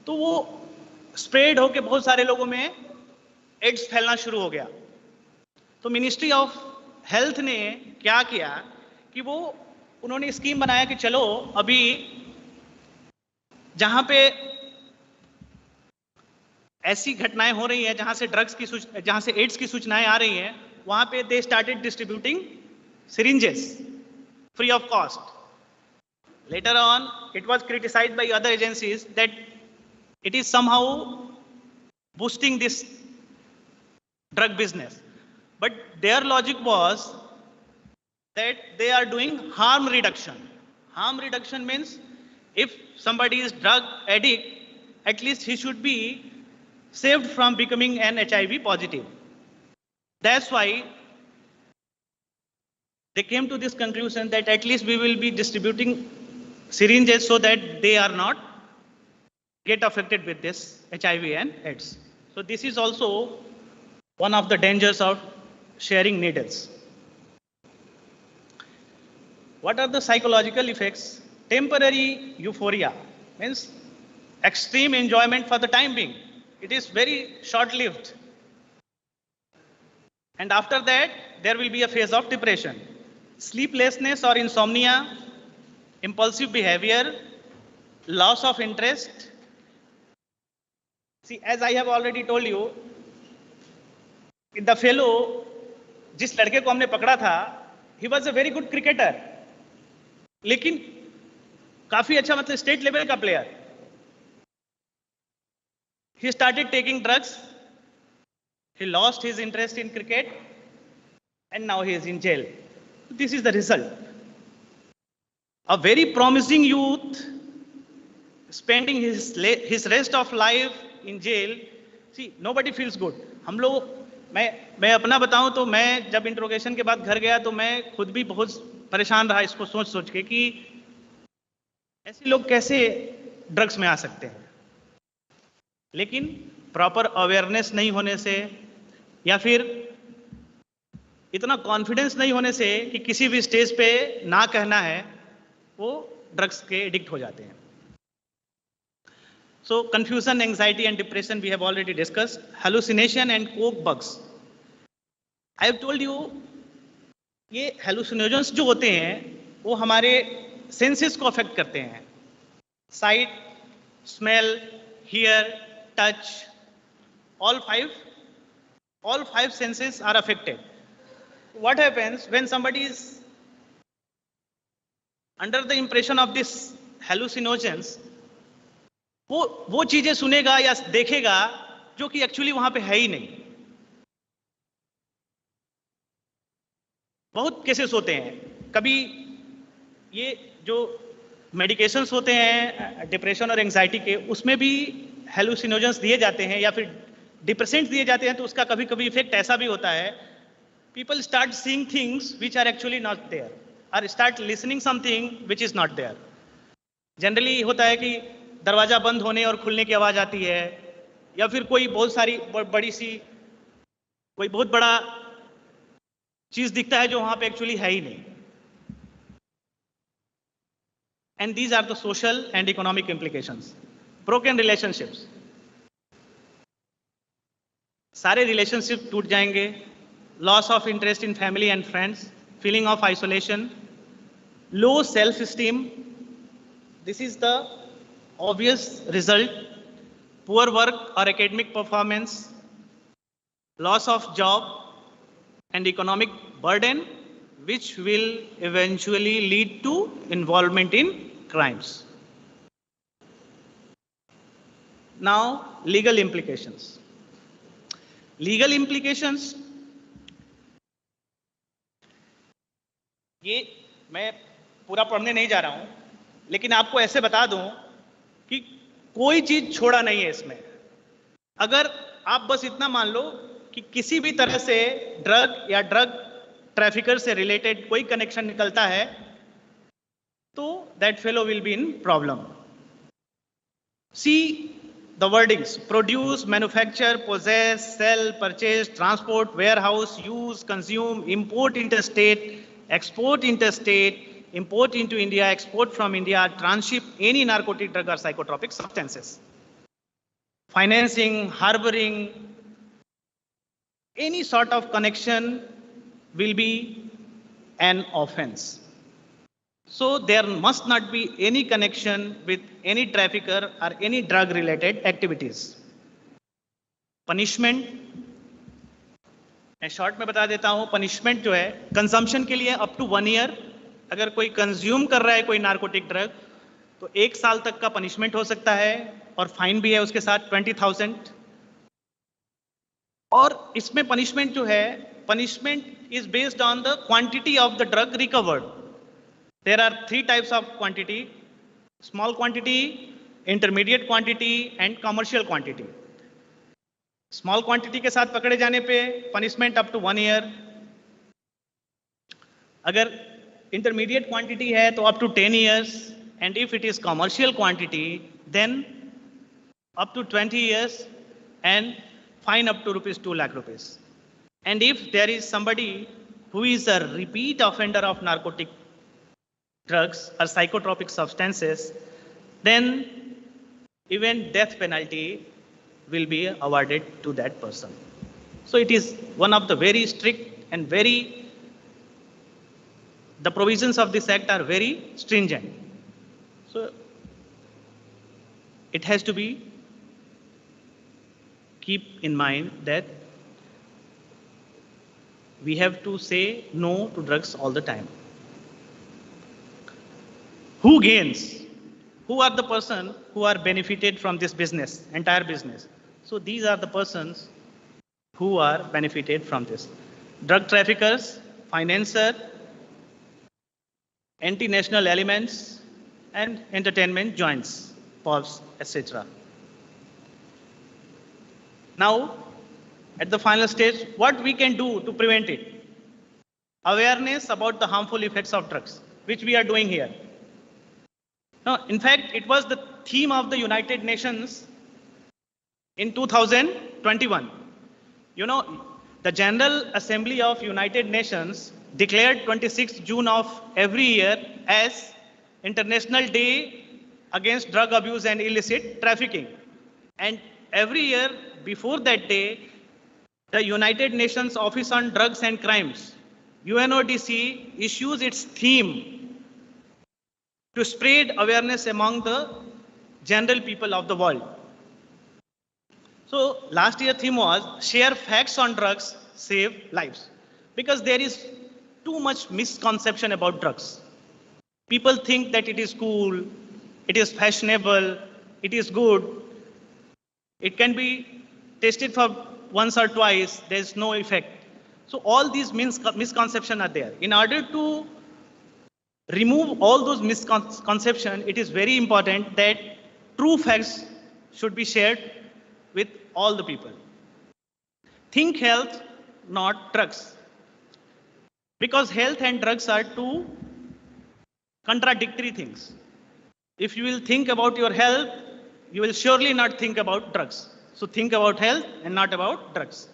तो वो स्प्रेड होकर बहुत सारे लोगों में एड्स फैलना शुरू हो गया. तो मिनिस्ट्री ऑफ हेल्थ ने क्या किया कि उन्होंने स्कीम बनाया कि चलो अभी जहां पे ऐसी घटनाएं हो रही हैं, जहां से एड्स की सूचनाएं आ रही हैं, वहां पे they started distributing syringes free of cost. Later on, it was criticized by other agencies that it is somehow boosting this drug business. But their logic was that they are doing harm reduction. Harm reduction means if somebody is drug addict, at least he should be saved from becoming an HIV positive. That's why they came to this conclusion that at least we will be distributing syringes so that they are not get affected with this HIV and AIDS. So this is also one of the dangers of sharing needles. What are the psychological effects? Temporary euphoria means extreme enjoyment for the time being. It is very short-lived. And after that, there will be a phase of depression. Sleeplessness or insomnia, impulsive behavior, loss of interest. See, as I have already told you, the fellow, जिस लड़के को हमने पकड़ा था, he was a very good cricketer. लेकिन काफी अच्छा, मतलब स्टेट लेवल का player. He started taking drugs. He lost his interest in cricket, and now he is in jail. This is the result. A very promising youth spending his rest of life in jail. See, nobody feels good. हम लोग, मैं अपना बताऊं तो मैं जब interrogation के बाद घर गया तो मैं खुद भी बहुत परेशान रहा इसको सोच के कि ऐसे लोग कैसे ड्रग्स में आ सकते हैं. लेकिन प्रॉपर अवेयरनेस नहीं होने से या फिर इतना कॉन्फिडेंस नहीं होने से कि किसी भी स्टेज पे ना कहना है, वो ड्रग्स के एडिक्ट हो जाते हैं. So confusion, anxiety and depression we have already discussed. Hallucination and coke bugs. I have told you, ये hallucinogens जो होते हैं वो हमारे senses को affect करते हैं. Sight, smell, hear, touch, all five senses are affected. What happens when somebody is under the impression of this hallucinogens? वो चीजें सुनेगा या देखेगा जो कि एक्चुअली वहां पे है ही नहीं. बहुत केसेस होते हैं. कभी ये जो मेडिकेशंस होते हैं डिप्रेशन और एंजाइटी के, उसमें भी हेलुसिनोजेंस दिए जाते हैं या फिर डिप्रेसेंट्स दिए जाते हैं, तो उसका कभी कभी इफेक्ट ऐसा भी होता है, people start seeing things which are actually not there और start listening something which is not there. Generally होता है कि दरवाजा बंद होने और खुलने की आवाज आती है, या फिर कोई बहुत बड़ा चीज दिखता है जो वहां पे एक्चुअली है ही नहीं. And these are the social and economic implications. Broken relationships, सारे रिलेशनशिप टूट जाएंगे. Loss of interest in family and friends, feeling of isolation, low self esteem. This is the obvious result. Poor work or academic performance, loss of job and economic burden, which will eventually lead to involvement in crimes. Now, legal implications. Legal implications, ये मैं पूरा पढ़ने नहीं जा रहा हूं, लेकिन आपको ऐसे बता दूं कि कोई चीज छोड़ा नहीं है इसमें. अगर आप बस इतना मान लो कि किसी भी तरह से ड्रग या ड्रग ट्रैफिकर से रिलेटेड कोई कनेक्शन निकलता है, तो that fellow will be in problem. See the wordings: produce, manufacture, possess, sell, purchase, transport, warehouse, use, consume, import interstate, export interstate, import into India, export from India, transship any narcotic drug or psychotropic substances. Financing, harboring, any sort of connection will be an offense. So there must not be any connection with any trafficker or any drug related activities. Punishment, मैं short में बता देता हूं. Punishment जो है consumption के लिए up to 1 year. अगर कोई कंज्यूम कर रहा है कोई नार्कोटिक ड्रग, तो 1 साल तक का पनिशमेंट हो सकता है, और फाइन भी है उसके साथ 20,000. और इसमें पनिशमेंट जो है, punishment is based on the quantity of the drug recovered. There are 3 types of quantity: small quantity, intermediate quantity and commercial quantity. Small quantity के साथ पकड़े जाने पे पनिशमेंट अप टू 1 ईयर. अगर इंटरमीडिएट क्वांटिटी है तो up to 10 years, and if it is commercial quantity then up to 20 years and fine up to ₹2 lakh. And if there is somebody who is a repeat offender of narcotic drugs और psychotropic substances, then even death penalty will be awarded to that person. So it is one of the very strict and the provisions of this act are very stringent. So it has to be keep in mind that we have to say no to drugs all the time. Who gains? Who are the person who are benefited from this business, entire business? So these are the persons who are benefited from this: drug traffickers, financer, anti-national elements, and entertainment joints, pubs, etc. Now, at the final stage, what we can do to prevent it? Awareness about the harmful effects of drugs, which we are doing here. Now, in fact, it was the theme of the United Nations in 2021. You know, the General Assembly of United Nations declared 26th June of every year as International Day Against Drug Abuse and Illicit Trafficking. And every year before that day, the United Nations Office on Drugs and Crimes, UNODC, issues its theme to spread awareness among the general people of the world. So last year theme was share facts on drugs, save lives. Because there is too much misconception about drugs. People think that it is cool, it is fashionable, it is good. It can be tested for once or twice, there is no effect. So all these misconceptions are there. In order to remove all those misconceptions, it is very important that true facts should be shared with all the people. Think health, not drugs. Because health and drugs are two contradictory things. If you will think about your health, you will surely not think about drugs. So think about health and not about drugs.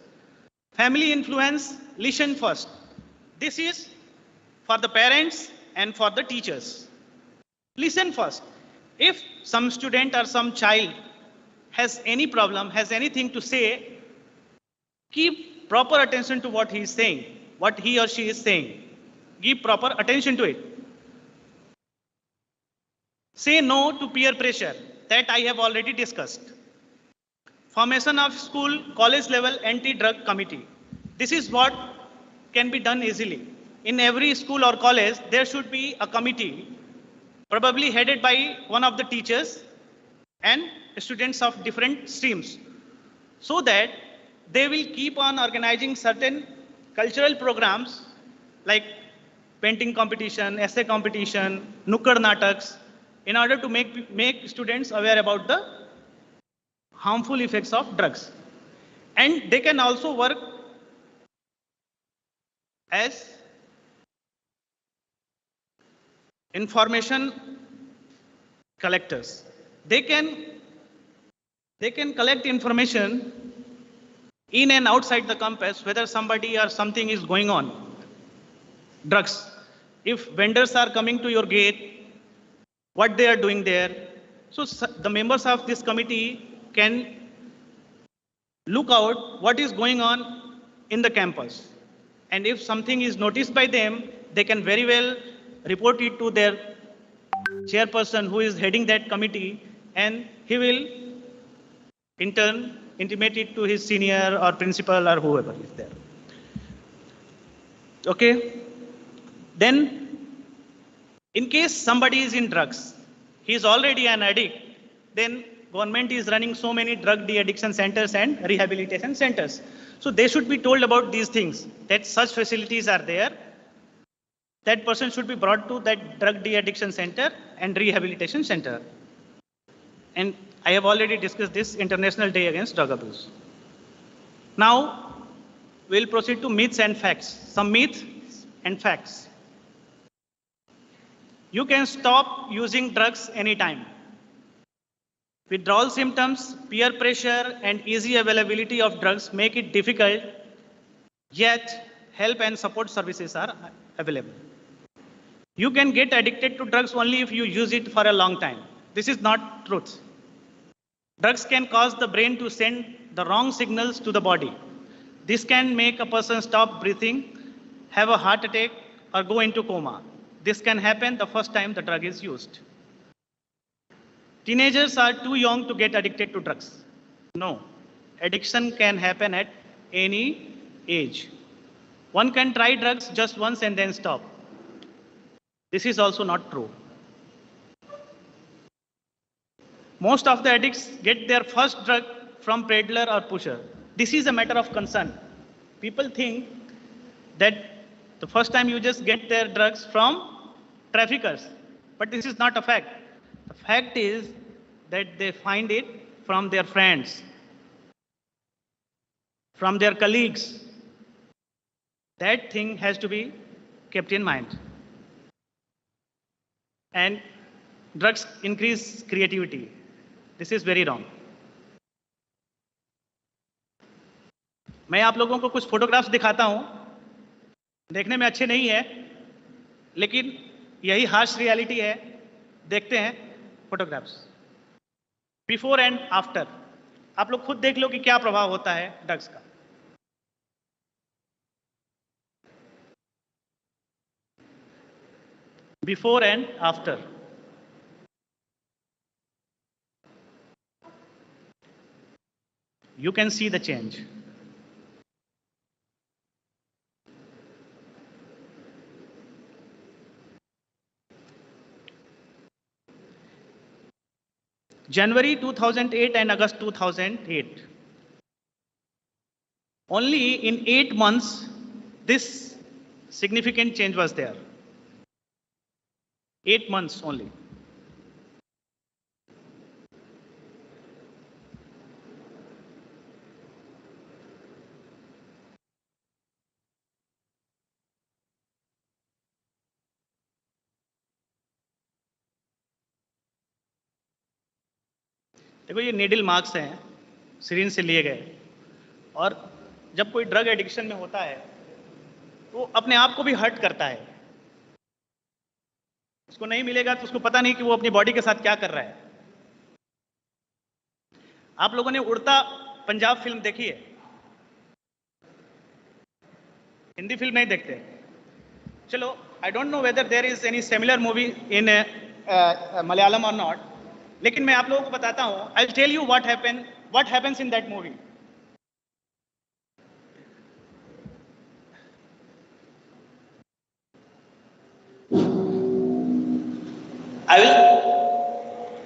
Family influence, listen first. This is for the parents and for the teachers. Listen first. If some student or some child has any problem, has anything to say, keep proper attention to what he is saying, what he or she is saying. Give proper attention to it. Say no to peer pressure. That I have already discussed. Formation of school, college level anti-drug committee. This is what can be done easily. In every school or college, there should be a committee, probably headed by one of the teachers and students of different streams, so that they will keep on organizing certain cultural programs like painting competition, essay competition, nukkad nataks, in order to make students aware about the harmful effects of drugs. And they can also work as information collectors. They can collect information in and outside the campus, whether somebody or something is going on. Drugs. If vendors are coming to your gate, what they are doing there. So the members of this committee can look out what is going on in the campus. And if something is noticed by them, they can very well report it to their chairperson who is heading that committee, and he will in turn intimate it to his senior or principal or whoever is there. Okay. Then in case somebody is in drugs, he is already an addict, then government is running so many drug de-addiction centers and rehabilitation centers. So they should be told about these things, that such facilities are there. That person should be brought to that drug de-addiction center and rehabilitation center. And I have already discussed this International Day Against Drug Abuse. Now, we'll proceed to myths and facts. Some myths and facts. You can stop using drugs anytime. Withdrawal symptoms, peer pressure, and easy availability of drugs make it difficult, yet help and support services are available. You can get addicted to drugs only if you use it for a long time. This is not truth. Drugs can cause the brain to send the wrong signals to the body. This can make a person stop breathing, have a heart attack, or go into coma. This can happen the first time the drug is used. Teenagers are too young to get addicted to drugs. No, addiction can happen at any age. One can try drugs just once and then stop. This is also not true. Most of the addicts get their first drug from peddler or pusher. This is a matter of concern. People think that the first time you just get their drugs from traffickers, but this is not a fact. The fact is that they find it from their friends, from their colleagues. That thing has to be kept in mind. And drugs increase creativity. This is very wrong. मैं आप लोगों को कुछ photographs दिखाता हूं. देखने में अच्छे नहीं है, लेकिन यही हार्श रियलिटी है. देखते हैं फोटोग्राफ्स. Before and after. आप लोग खुद देख लो कि क्या प्रभाव होता है ड्रग्स का। Before and after, you can see the change. January 2008 and August 2008. Only in 8 months, this significant change was there. 8 months only. देखो ये नीडल मार्क्स हैं, सिरिंज से लिए गए। और जब कोई ड्रग एडिक्शन में होता है तो अपने आप को भी हर्ट करता है। उसको नहीं मिलेगा तो उसको पता नहीं कि वो अपनी बॉडी के साथ क्या कर रहा है। आप लोगों ने उड़ता पंजाब फिल्म देखी है? हिंदी फिल्म नहीं देखते? चलो, I don't know whether there is any similar movie in Malayalam और नॉट, लेकिन मैं आप लोगों को बताता हूं। I will tell you what happens in that movie.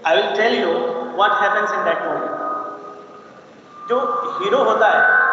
I will tell you what happens in that movie. जो हीरो होता है,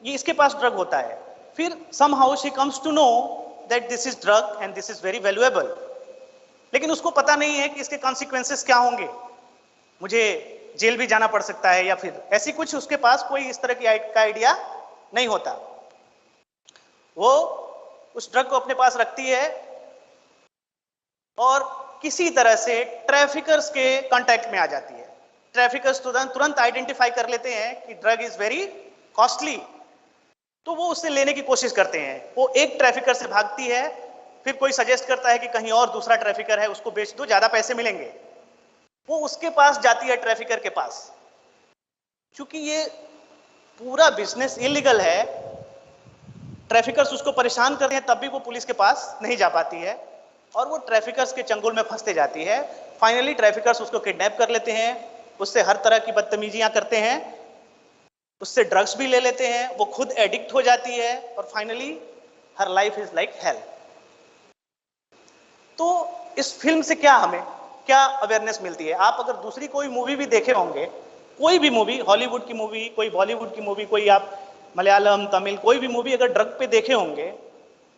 ये इसके पास ड्रग होता है, फिर somehow she comes to know that this is drug and this is very valuable, लेकिन उसको पता नहीं है कि इसके consequences क्या होंगे, मुझे जेल भी जाना पड़ सकता है या फिर ऐसी कुछ उसके पास कोई इस तरह की का आइडिया नहीं होता। वो उस ड्रग को अपने पास रखती है और किसी तरह से ट्रैफिकर्स के कांटेक्ट में आ जाती है। ट्रैफिकर्स तुरंत आइडेंटिफाई कर लेते हैं कि ड्रग इज वेरी कॉस्टली, तो वो उससे लेने की कोशिश करते हैं। वो एक ट्रैफिकर से भागती है, फिर कोई सजेस्ट करता है कि कहीं और दूसरा ट्रैफिकर है, उसको बेच दो, ज्यादा पैसे मिलेंगे। वो उसके पास जाती है, ट्रैफिकर के पास। क्योंकि ये पूरा बिजनेस इलीगल है, ट्रैफिकर्स उसको परेशान करते हैं, तब भी वो पुलिस के पास नहीं जा पाती है और वो ट्रैफिकर्स के चंगुल में फंसते जाती है। फाइनली ट्रैफिकर्स उसको किडनैप कर लेते हैं, उससे हर तरह की बदतमीजियां करते हैं, उससे ड्रग्स भी ले लेते हैं, वो खुद एडिक्ट हो जाती है और finally her life is like hell. तो इस फिल्म से हमें क्या अवेयरनेस मिलती है? आप अगर दूसरी कोई मूवी भी देखे होंगे, कोई भी मूवी, हॉलीवुड की मूवी, कोई बॉलीवुड की मूवी, कोई आप मलयालम, तमिल, कोई भी मूवी अगर ड्रग पे देखे होंगे,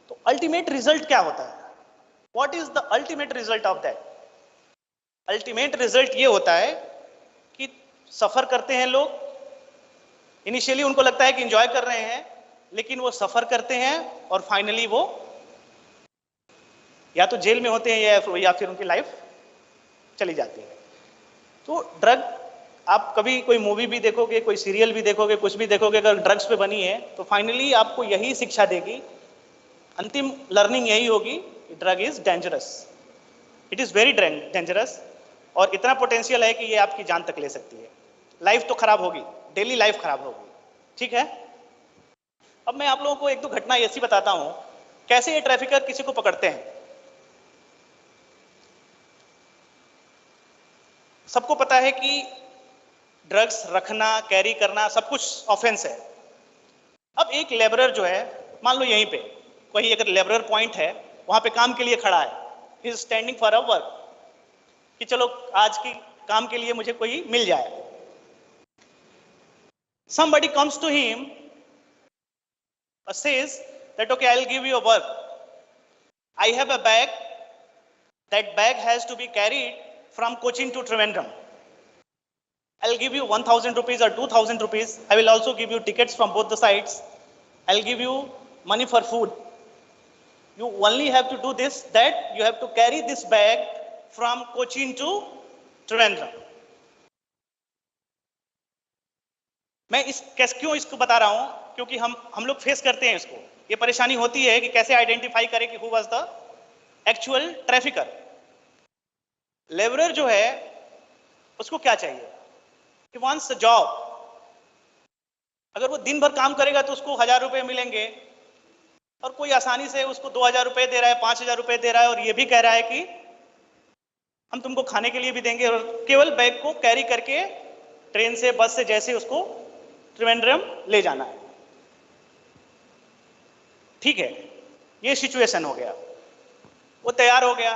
तो अल्टीमेट रिजल्ट क्या होता है? What is the ultimate result of that? Ultimate result ये होता है कि सफर करते हैं लोग। इनिशियली उनको लगता है कि एंजॉय कर रहे हैं, लेकिन वो सफर करते हैं और फाइनली वो या तो जेल में होते हैं या फिर उनकी लाइफ चली जाती है। तो ड्रग, आप कभी कोई मूवी भी देखोगे, कोई सीरियल भी देखोगे, कुछ भी देखोगे, अगर ड्रग्स पे बनी है तो फाइनली आपको यही शिक्षा देगी, अंतिम लर्निंग यही होगी कि drug is dangerous, it is very dangerous, और इतना पोटेंशियल है कि ये आपकी जान तक ले सकती है। लाइफ तो खराब होगी, डेली लाइफ खराब होगी। ठीक है, अब मैं आप लोगों को एक दो घटना ऐसी बताता हूं कैसे ये ट्रैफिकर किसी को पकड़ते हैं। सबको पता है कि ड्रग्स रखना, कैरी करना सब कुछ ऑफेंस है। अब एक लेबरर जो है, मान लो यहीं पे कोई अगर लेबरर पॉइंट है, वहां पे काम के लिए खड़ा है, he is standing for a work, कि चलो आज की काम के लिए मुझे कोई मिल जाए। Somebody comes to him, says that okay, I'll give you a work. I have a bag. That bag has to be carried from Cochin to Trivandrum. I'll give you 1,000 rupees or 2,000 rupees. I will also give you tickets from both the sides. I'll give you money for food. You only have to do this, that you have to carry this bag from Cochin to Trivandrum. मैं क्यों इसको बता रहा हूं? क्योंकि हम लोग face करते हैं इसको। ये परेशानी होती है कि कैसे आइडेंटिफाई करें कि who was the actual trafficker. Labourer जो है उसको क्या चाहिए? He wants a job. अगर वो दिन भर काम करेगा तो उसको 1,000 रुपए मिलेंगे, और कोई आसानी से उसको 2,000 रुपए दे रहा है, 5,000 रुपए दे रहा है, और ये भी कह रहा है कि हम तुमको खाने के लिए भी देंगे, और केवल बैग को कैरी करके ट्रेन से, बस से जैसे उसको त्रिवेंद्रम ले जाना है। ठीक है, ये सिचुएशन हो गया। वो तैयार हो गया।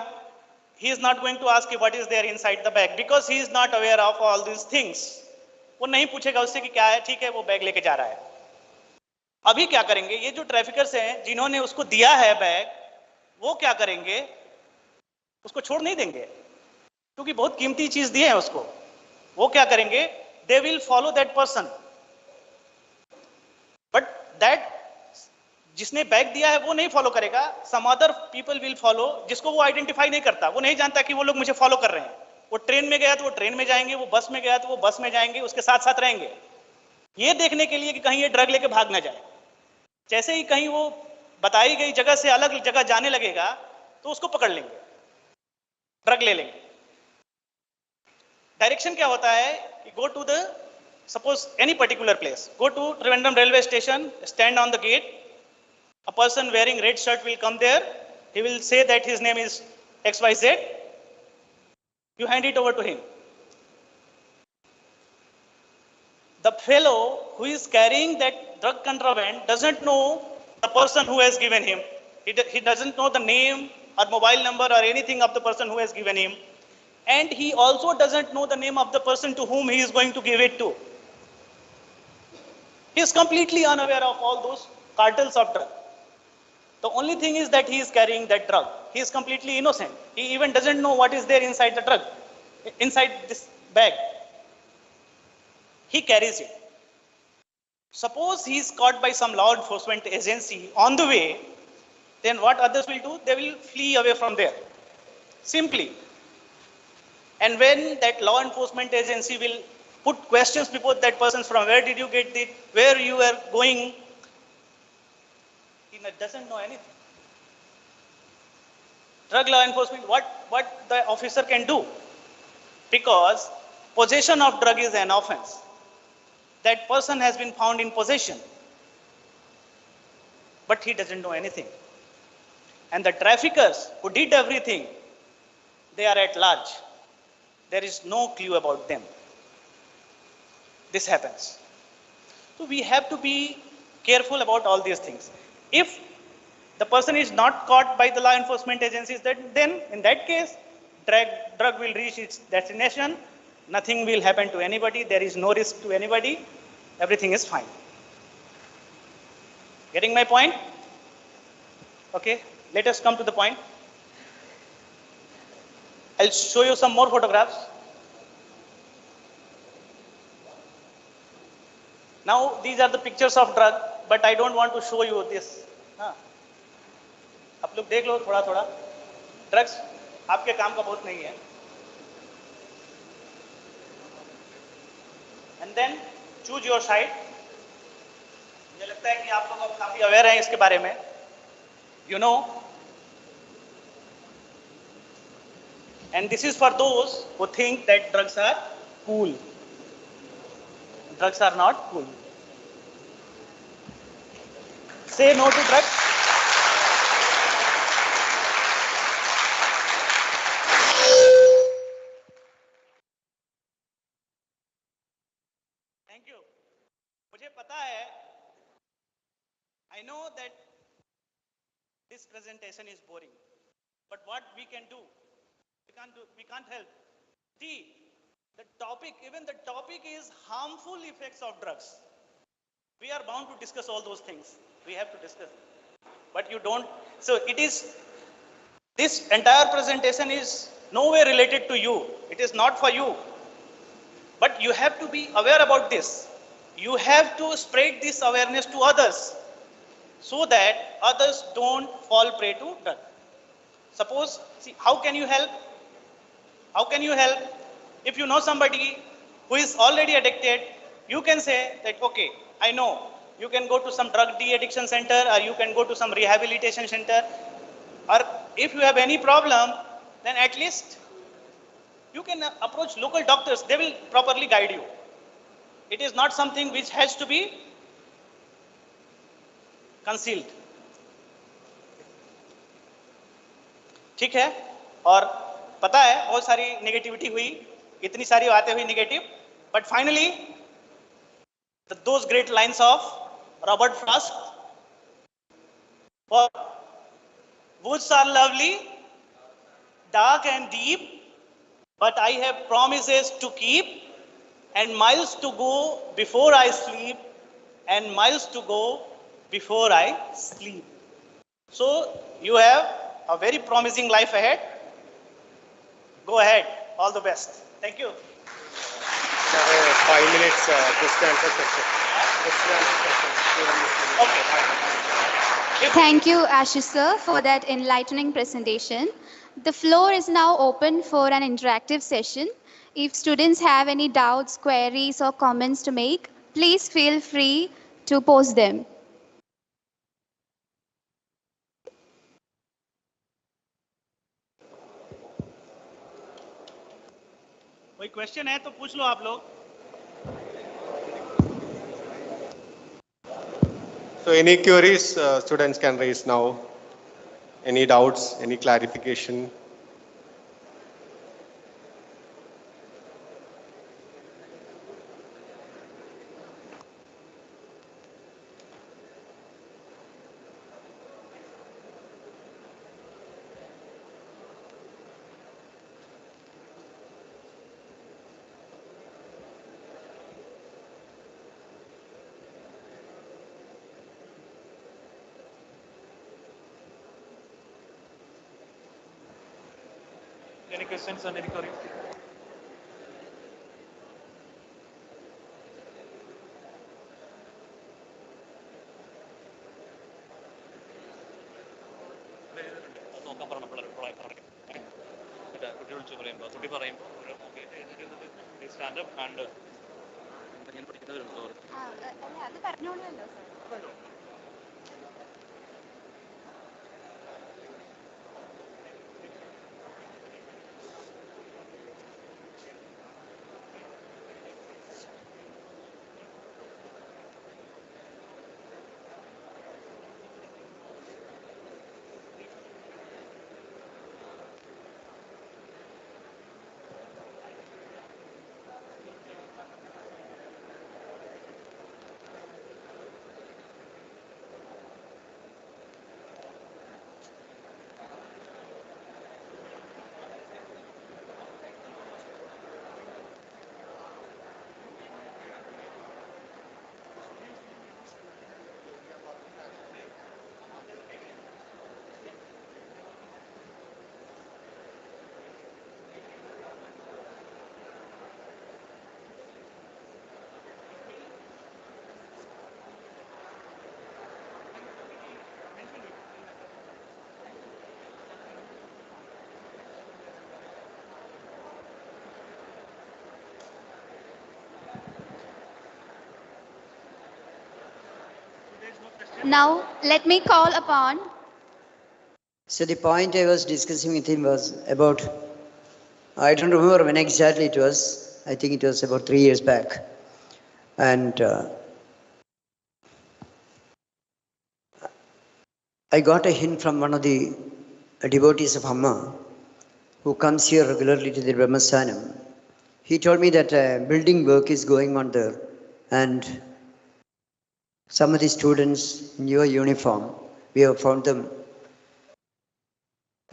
He is not going to ask what is there inside the bag, because he is not aware of all these things. वो नहीं पूछेगा उससे कि क्या है। ठीक है, वो बैग लेके जा रहा है। अभी क्या करेंगे ये जो ट्रैफिकर्स हैं जिन्होंने उसको दिया है बैग, वो क्या करेंगे? उसको छोड़ नहीं देंगे, क्योंकि बहुत कीमती चीज दी है उसको। वो क्या करेंगे? They will follow that person, but that जिसने बैग दिया है वो नहीं फॉलो करेगा। Some other people will follow, जिसको वो आइडेंटिफाई नहीं करता। वो नहीं जानता कि वो लोग मुझे फॉलो कर रहे हैं। वो ट्रेन में गया तो वो ट्रेन में जाएंगे, वो बस में गया तो वो बस में जाएंगे, उसके साथ साथ रहेंगे, ये देखने के लिए कि कहीं ये ड्रग लेके भाग ना जाए। जैसे ही कहीं वो बताई गई जगह से अलग जगह जाने लगेगा तो उसको पकड़ लेंगे, ड्रग ले लेंगे। डायरेक्शन क्या होता है कि go to the suppose any particular place, go to Trivandrum railway station, stand on the gate, a person wearing red shirt will come there, he will say that his name is XYZ, you hand it over to him. The fellow who is carrying that drug contraband doesn't know the person who has given him. He doesn't know the name or mobile number or anything of the person who has given him, and he also doesn't know the name of the person to whom he is going to give it to. He is completely unaware of all those cartels of drug. The only thing is that he is carrying that drug. He is completely innocent. He even doesn't know what is there inside the drug, inside this bag. He carries it. Suppose he is caught by some law enforcement agency on the way, then what others will do? They will flee away from there. Simply. And when that law enforcement agency will put questions before that person, from where did you get it, where you are going, he doesn't know anything. Drug law enforcement, what the officer can do? Because possession of drug is an offense. That person has been found in possession, but he doesn't know anything. And the traffickers who did everything, they are at large. There is no clue about them. This happens. So we have to be careful about all these things. If the person is not caught by the law enforcement agencies, then in that case, drug will reach its destination. Nothing will happen to anybody. There is no risk to anybody. Everything is fine. Getting my point? Okay, let us come to the point. I'll show you some more photographs. Now, these are the pictures of drug, but I don't want to show you this. आप लोग देख लो थोड़ा थोड़ा. Drugs आपके काम का बहुत नहीं है. And then choose your side. मुझे लगता है कि आप लोग अब काफी अवेयर हैं इसके बारे में. You know. And this is for those who think that drugs are cool. Drugs are not cool. Say no to drugs. Thank you. मुझे पता है. I know that this presentation is boring, but what we can do? We can't help. See, even the topic is harmful effects of drugs. We are bound to discuss all those things. We have to discuss. But you don't. So this entire presentation is nowhere related to you. It is not for you. But you have to be aware about this. You have to spread this awareness to others so that others don't fall prey to drugs. Suppose, see, how can you help? How can you help? If you know somebody who is already addicted, you can say that, okay, I know, you can go to some drug de-addiction center, or you can go to some rehabilitation center, or if you have any problem, then at least you can approach local doctors. They will properly guide you. It is not something which has to be concealed. ठीक है? और पता है बहुत सारी negativity हुई, इतनी सारी बातें हुई negative, but finally those great lines of Robert Frost, for woods are lovely, dark and deep, but I have promises to keep, and miles to go before I sleep, and miles to go before I sleep. So you have a very promising life ahead. Go ahead. All the best. Thank you. 5 minutes question answer session. Okay. Thank you, Ashish sir, for that enlightening presentation. The floor is now open for an interactive session. If students have any doubts, queries, or comments to make, please feel free to post them. कोई question है तो पूछ लो आप लोग. So any queries students can raise now? Any doubts? Any clarification? Any questions on any queries? വെച്ച് പറയുമ്പോൾ കുട്ടി പറയുമ്പോൾ ഒരു നോക്കിയിട്ട് എഴുന്നേറ്റ് സ്റ്റാൻഡ് അപ്പ് ആൻഡ് ഇങ്ങനെ പഠിക്കുന്നവരുണ്ട്. അത് പറഞ്ഞോളൂല്ലോ sir. Now, let me call upon. So the point I was discussing with him was about, I don't remember when exactly it was. I think it was about 3 years back. And I got a hint from one of the devotees of Amma who comes here regularly to the Brahmasthanam. He told me that building work is going on there, and some of the students in your uniform, we have found them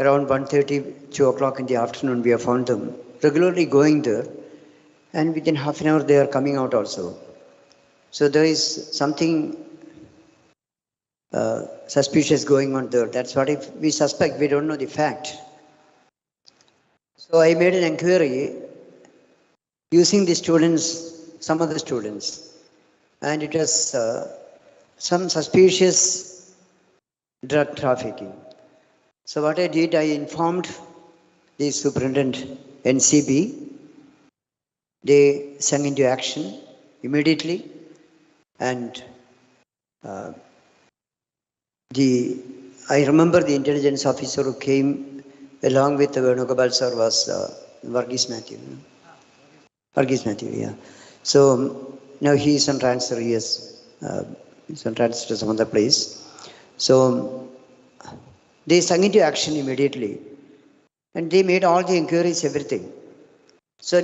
around 1:30, 2 o'clock in the afternoon. We have found them regularly going there, and within half an hour they are coming out also. So there is something suspicious going on there. That's what we suspect. We don't know the fact. So I made an inquiry using the students, some of the students, and it was some suspicious drug trafficking. So what I did, I informed the superintendent, NCB. They sang into action immediately, and I remember the intelligence officer who came along with Venugopal sir was Varghese Matthew. Varghese Matthew, yeah. So now he is on transfer. He's on transfer to some other place. So they sang into action immediately, and they made all the inquiries, everything. So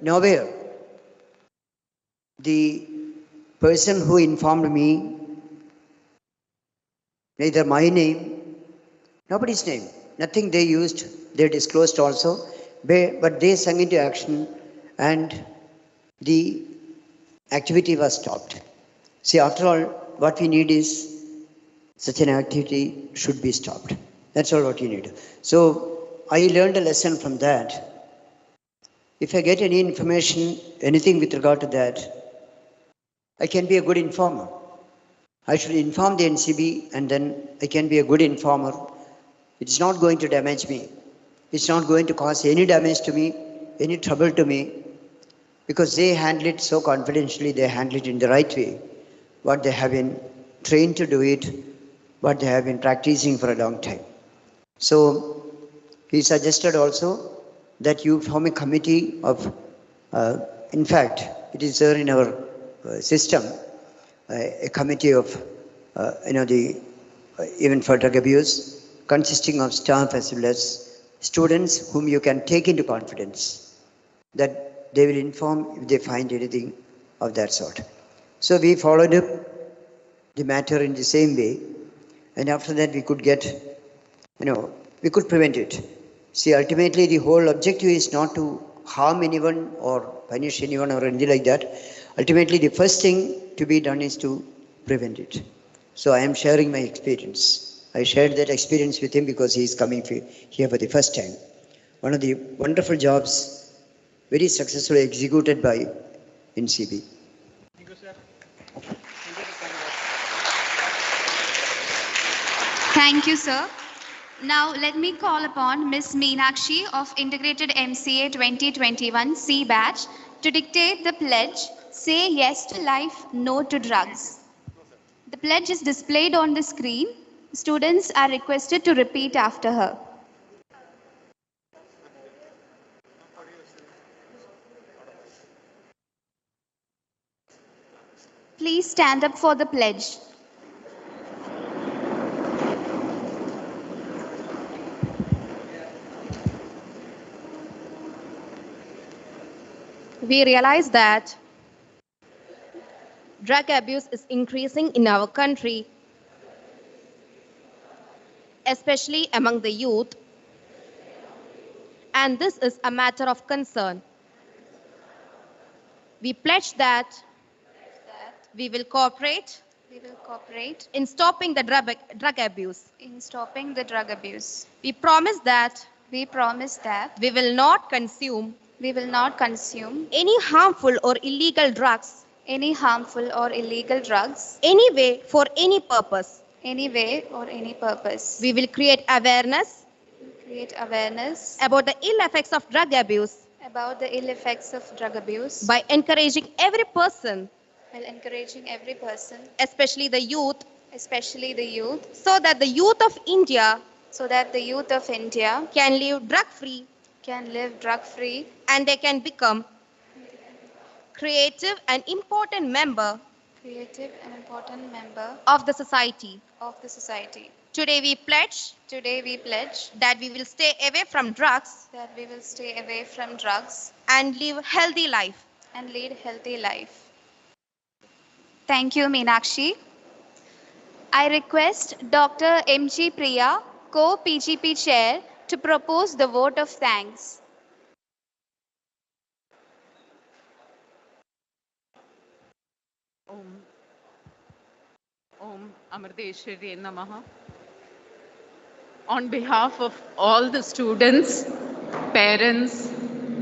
nowhere the person who informed me, neither my name, nobody's name, nothing they used, they disclosed also, but they sang into action and the activity was stopped. See, after all, what we need is such an activity should be stopped. That's all what you need. So I learned a lesson from that. If I get any information, anything with regard to that, I can be a good informer. I should inform the NCB and then I can be a good informer. It's not going to damage me. It's not going to cause any damage to me, any trouble to me, because they handle it so confidentially, they handle it in the right way. What they have been trained to do it, what they have been practicing for a long time. So he suggested also that you form a committee of, in fact, it is there in our system, a committee of, even for drug abuse, consisting of staff as well as students whom you can take into confidence, that they will inform if they find anything of that sort. So we followed up the matter in the same way, and after that we could get, we could prevent it. See, ultimately the whole objective is not to harm anyone or punish anyone or anything like that. Ultimately the first thing to be done is to prevent it. So I am sharing my experience. I shared that experience with him because he is coming here for the first time. One of the wonderful jobs, very successfully executed by NCB. Thank you, sir. Thank you, sir. Now, let me call upon Ms. Meenakshi of Integrated MCA 2021 C Batch to dictate the pledge Say Yes to Life, No to Drugs. The pledge is displayed on the screen. Students are requested to repeat after her. Please stand up for the pledge. We realize that drug abuse is increasing in our country, especially among the youth, and this is a matter of concern. We pledge that we will cooperate in stopping the drug abuse. In stopping the drug abuse. We promise that We promise that we will not consume we will not consume any harmful or illegal drugs any harmful or illegal drugs anyway for any purpose. anyway or any purpose. We will create awareness Create awareness about the ill effects of drug abuse about the ill effects of drug abuse by encouraging every person, while encouraging every person, especially the youth, especially the youth, so that the youth of India so that the youth of India can live drug-free can live drug-free and they can become creative and important member creative and important member of the society. of the society. Today we pledge Today we pledge that we will stay away from drugs that we will stay away from drugs and live healthy life. and lead healthy life. Thank you, Meenakshi. I request Dr. M.G. Priya, co-PGP chair, to propose the vote of thanks. Om Amardeshwari Namaha. On behalf of all the students, parents,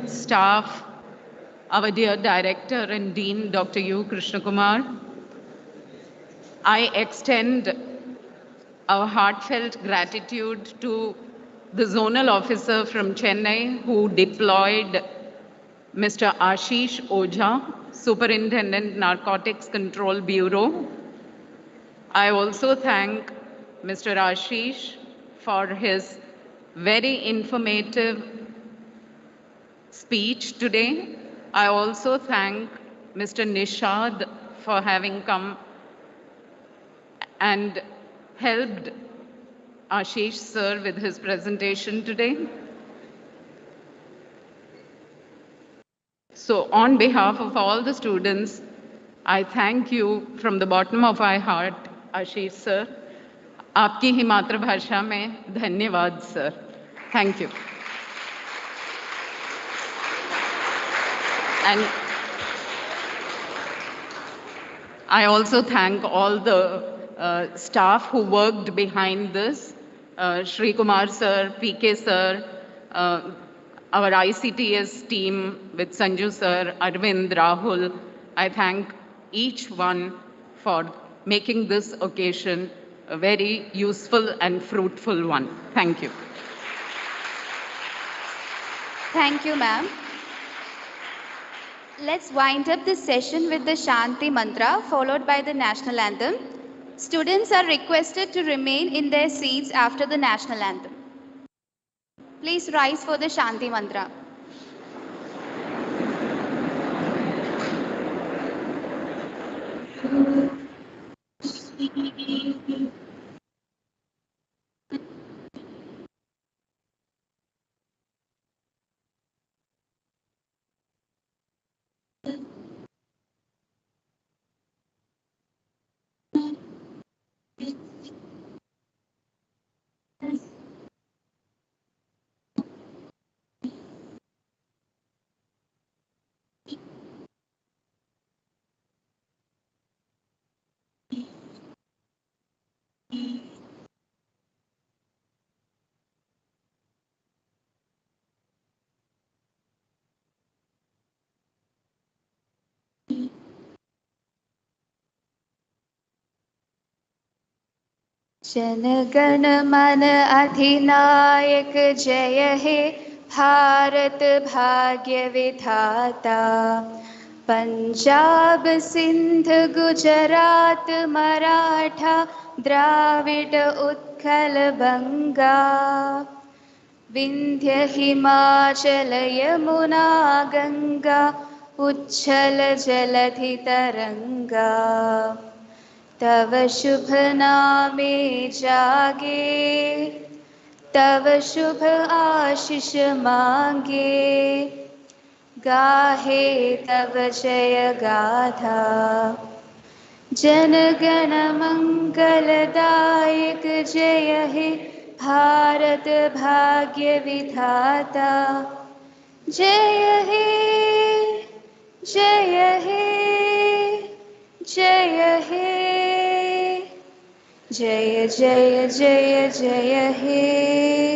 staff, our dear director and dean, Dr. U. Krishnakumar, I extend our heartfelt gratitude to the zonal officer from Chennai who deployed Mr. Ashish Ojha, Superintendent, Narcotics Control Bureau. I also thank Mr. Ashish for his very informative speech today. I also thank Mr. Nishad for having come and helped Ashish sir with his presentation today. So on behalf of all the students, I thank you from the bottom of my heart, Ashish sir. आपकी ही मातृभाषा में धन्यवाद sir. Thank you. And I also thank all the staff who worked behind this, Shri Kumar sir, PK sir, our ICTS team with Sanju sir, Arvind, Rahul. I thank each one for making this occasion a very useful and fruitful one. Thank you. Thank you, ma'am. Let's wind up this session with the Shanti mantra followed by the national anthem. Students are requested to remain in their seats after the national anthem. Please rise for the Shanti mantra. जनगण मन अधिनायक जय हे भारत भाग्य विधाता। पंजाब सिंध गुजरात मराठा द्राविड उत्कल बंगा। विंध्य हिमाचल यमुना गंगा उच्छल जलधि तरंगा। तव शुभ नामे जागे, तव शुभ आशीष मांगे। गाहे तव जय गाथा, जनगण मंगलदायक जय हे भारत भाग्य विधाता। जय हे, जय हे, जय हे, जय जय जय जय हे।